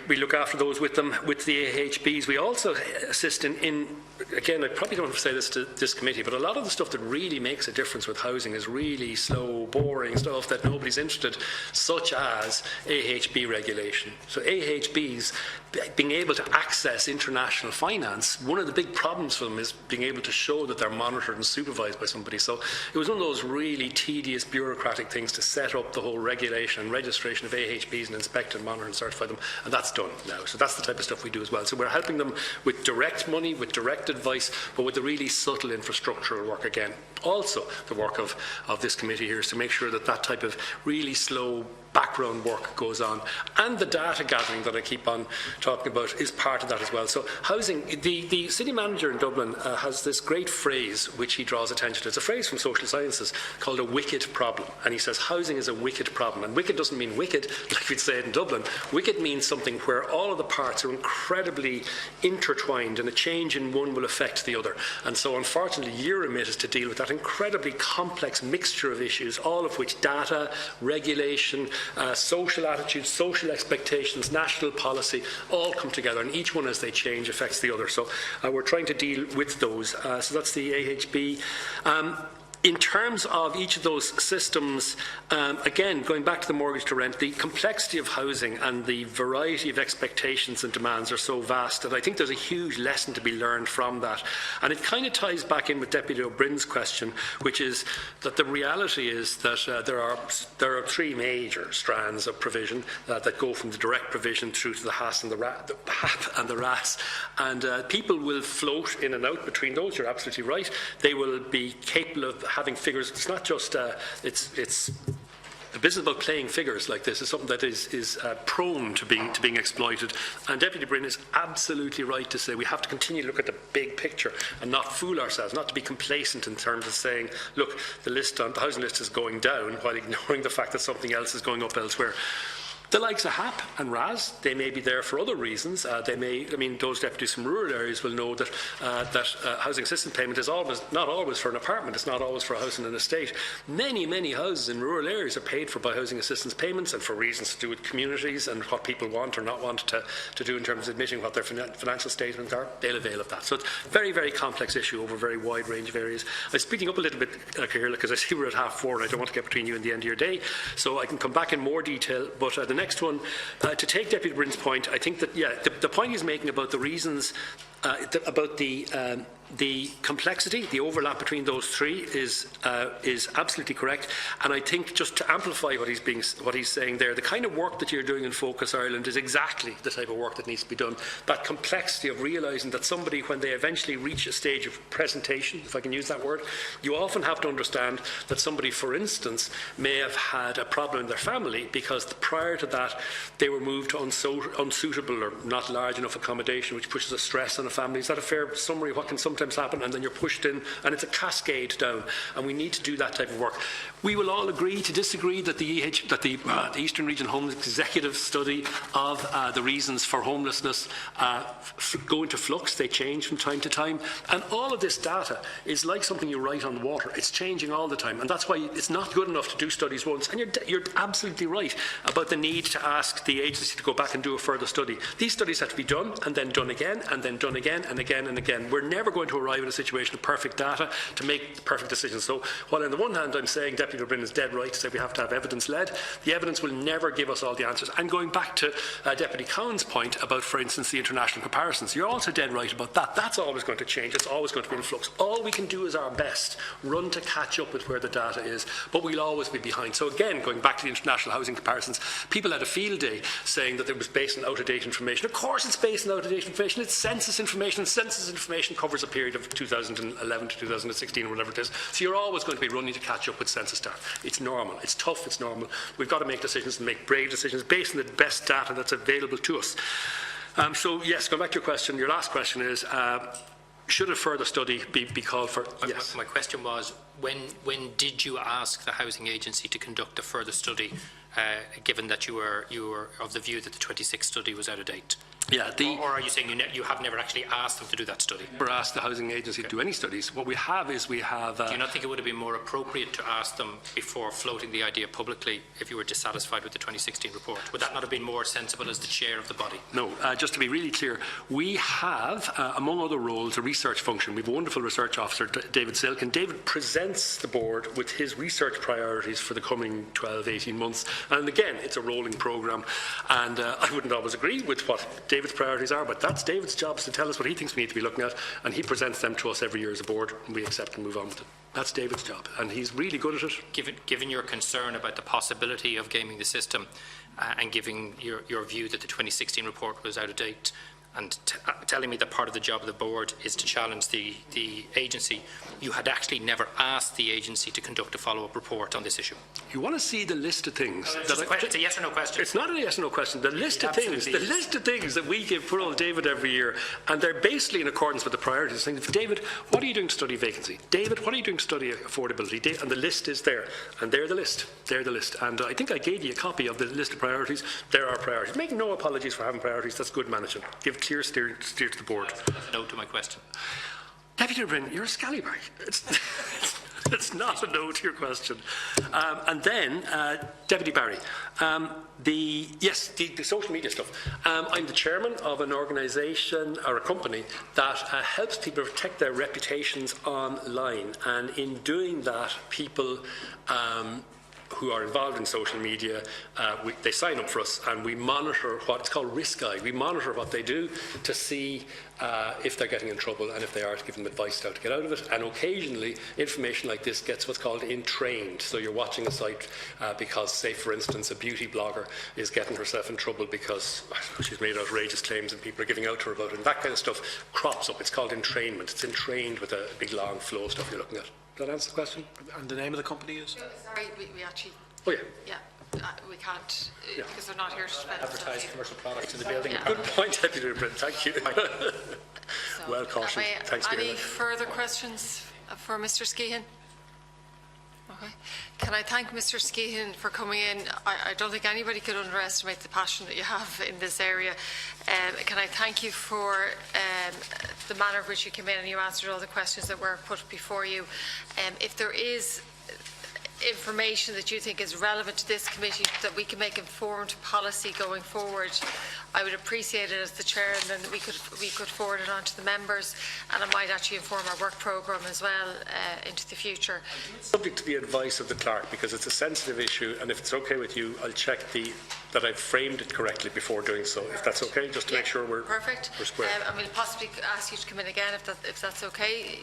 we look after those with them. With the AHBs, we also assist in again, I probably don't have to say this to this committee, but a lot of the stuff that really makes a difference with housing is really slow, boring stuff that nobody's interested, such as AHB regulation. So AHBs, being able to access international finance, one of the big problems for them is being able to show that they're monitored and supervised by somebody. So it was one of those really tedious bureaucratic things to set up the whole regulation and registration of AHBs and inspect and monitor and certify them, and that's done now. So that's the type of stuff we do as well. So we're helping them with direct money, with direct advice, but with the really subtle infrastructural work again. Also, the work of this committee here is to make sure that that type of really slow background work goes on, and the data gathering that I keep on talking about is part of that as well. So housing, the city manager in Dublin has this great phrase which he draws attention to. It's a phrase from social sciences called a wicked problem, and he says housing is a wicked problem. And wicked doesn't mean wicked like we'd say it in Dublin. Wicked means something where all of the parts are incredibly intertwined, and a change in one will affect the other. And so unfortunately your remit is to deal with that incredibly complex mixture of issues, all of which data, regulation, social attitudes, social expectations, national policy, all come together, and each one as they change affects the other. So we're trying to deal with those. So that's the AHB. In terms of each of those systems, again, going back to the mortgage to rent, the complexity of housing and the variety of expectations and demands are so vast that I think there's a huge lesson to be learned from that. And it kind of ties back in with Deputy O'Brien's question, which is that the reality is that there are three major strands of provision that go from the direct provision through to the HAS and the HAP and the RAS. And people will float in and out between those. You're absolutely right. They will be capable of having figures. It's not just the business about playing figures like this is something that is prone to being exploited. And Deputy Bryn is absolutely right to say we have to continue to look at the big picture and not fool ourselves, not to be complacent in terms of saying, look, the housing list is going down while ignoring the fact that something else is going up elsewhere. The likes of HAP and RAS, they may be there for other reasons. Those deputies from rural areas will know that housing assistance payment is not always for an apartment, it's not always for a house in an estate. Many houses in rural areas are paid for by housing assistance payments and for reasons to do with communities and what people want or not want to do in terms of admitting what their financial statements are. They'll avail of that. So it's a very, very complex issue over a very wide range of areas. I'm speeding up a little bit here because I see we're at 4:30 and I don't want to get between you and the end of your day. So I can come back in more detail, but the next one, to take Deputy Bryn's point, I think that, the point he's making about the reasons, about the complexity, the overlap between those three is absolutely correct. And I think just to amplify what he's saying there, the kind of work that you're doing in Focus Ireland is exactly the type of work that needs to be done. That complexity of realising that somebody, when they eventually reach a stage of presentation, if I can use that word, you often have to understand that somebody, for instance, may have had a problem in their family because prior to that they were moved to unsuitable or not large enough accommodation, which pushes a stress on a family. Is that a fair summary of what can sometimes happen? And then you're pushed in and it's a cascade down, and we need to do that type of work. We will all agree to disagree that the Eastern Region Homeless Executive study of the reasons for homelessness go into flux. They change from time to time, and all of this data is like something you write on water. It's changing all the time, and that's why it's not good enough to do studies once. And you're absolutely right about the need to ask the agency to go back and do a further study. These studies have to be done and then done again and then done again and again and again. We're never going to arrive in a situation of perfect data to make perfect decisions. So while on the one hand I'm saying Deputy Bryn is dead right to say we have to have evidence-led, the evidence will never give us all the answers. And going back to Deputy Cowan's point about, for instance, the international comparisons, you're also dead right about that. That's always going to change. It's always going to be in flux. All we can do is our best, run to catch up with where the data is, but we'll always be behind. So again, going back to the international housing comparisons, people had a field day saying that it was based on out-of-date information. Of course it's based on out-of-date information. It's census information. Census information covers a period of 2011 to 2016 or whatever it is. So you're always going to be running to catch up with census data. It's normal. It's tough. It's normal. We've got to make decisions and make brave decisions based on the best data that's available to us. So yes, going back to your question, your last question is, should a further study be called for? Yes. My question was, when did you ask the housing agency to conduct a further study, given that you were of the view that the 26 study was out of date? Yeah, or are you saying you have never actually asked them to do that study? Never asked the housing agency to do any studies. What we have is we have... do you not think it would have been more appropriate to ask them before floating the idea publicly if you were dissatisfied with the 2016 report? Would that not have been more sensible as the chair of the body? No, just to be really clear, we have, among other roles, a research function. We have a wonderful research officer, David Silkin. David presents the board with his research priorities for the coming 12, 18 months. And again, it's a rolling programme. And I wouldn't always agree with what David's priorities are, but that's David's job, is to tell us what he thinks we need to be looking at, and he presents them to us every year as a board, and we accept and move on with it. That's David's job, and he's really good at it. Given your concern about the possibility of gaming the system, and giving your view that the 2016 report was out of date, and telling me that part of the job of the board is to challenge the agency, you had actually never asked the agency to conduct a follow-up report on this issue. You want to see the list of things? It's a yes or no question. It's not a yes or no question. The list of things that we put on David every year, and they're basically in accordance with the priorities. David, what are you doing to study vacancy? David, what are you doing to study affordability? And the list is there, and they're the list. They're the list. And I think I gave you a copy of the list of priorities. There are priorities. Make no apologies for having priorities. That's good management. Give clear steer to the board. No to my question. Deputy Bryn, you're a scallywag. It's not a no to your question. And then, Deputy Barry, the social media stuff. I'm the chairman of an organisation or a company that helps people protect their reputations online. And in doing that, people who are involved in social media, they sign up for us, and we monitor what's called Risk Eye. We monitor what they do to see if they're getting in trouble, and if they are, to give them advice how to get out of it. And occasionally information like this gets what's called entrained. So you're watching a site because, say for instance, a beauty blogger is getting herself in trouble because she's made outrageous claims and people are giving out to her about it, and that kind of stuff crops up. It's called entrainment. It's entrained with a big long flow of stuff you're looking at. Does that answer the question? And the name of the company is? Sorry, we actually... Oh yeah. Yeah. can't, because they're not here to defend Advertise themselves. commercial products in the building. Yeah. Good point, Deputy Brennan. Thank you. So, Well cautioned. Thanks very Any much. further questions for Mr. Skehan? Okay. Can I thank Mr. Skehan for coming in? I don't think anybody could underestimate the passion that you have in this area. Can I thank you for the manner in which you came in and you answered all the questions that were put before you. If there is information that you think is relevant to this committee that we can make informed policy going forward, I would appreciate it as the chair, and then we could forward it on to the members, and it might actually inform our work programme as well into the future. Subject to the advice of the clerk, because it's a sensitive issue, and if it's okay with you, I'll check that I've framed it correctly before doing so, if that's okay, just to make sure we're square. And we'll possibly ask you to come in again if that's okay.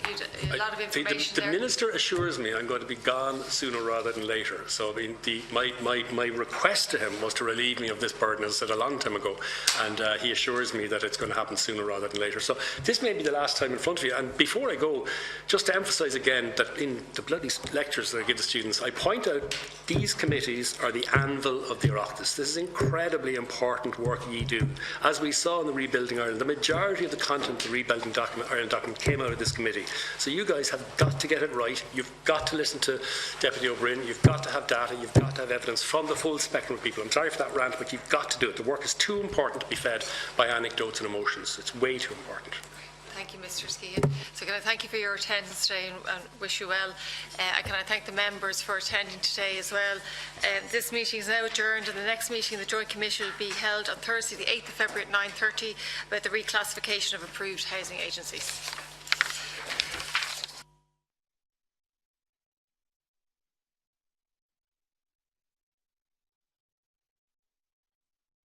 A lot of information The there. Minister assures me I'm going to be gone sooner rather than later. So I mean, my request to him was to relieve me of this burden, as I said a long time ago, and he assures me that it's going to happen sooner rather than later. So this may be the last time in front of you. And before I go, just to emphasise again that in the bloody lectures that I give the students, I point out these committees are the anvil of the Oireachtas. This is incredibly important work ye do. As we saw in the Rebuilding Ireland, the majority of the content of the Rebuilding Ireland document came out of this committee. So you guys have got to get it right. You've got to listen to Deputy O'Brien. You've got to have data. You've got to have evidence from the full spectrum of people. I'm sorry for that rant, but you've got to do it. The work is too important to be fed by anecdotes and emotions. It's way too important. Thank you, Mr. Skehan. So can I thank you for your attendance today and wish you well. And can I thank the members for attending today as well. This meeting is now adjourned, and the next meeting of the Joint Commission will be held on Thursday the 8th of February at 9:30 about the reclassification of approved housing agencies.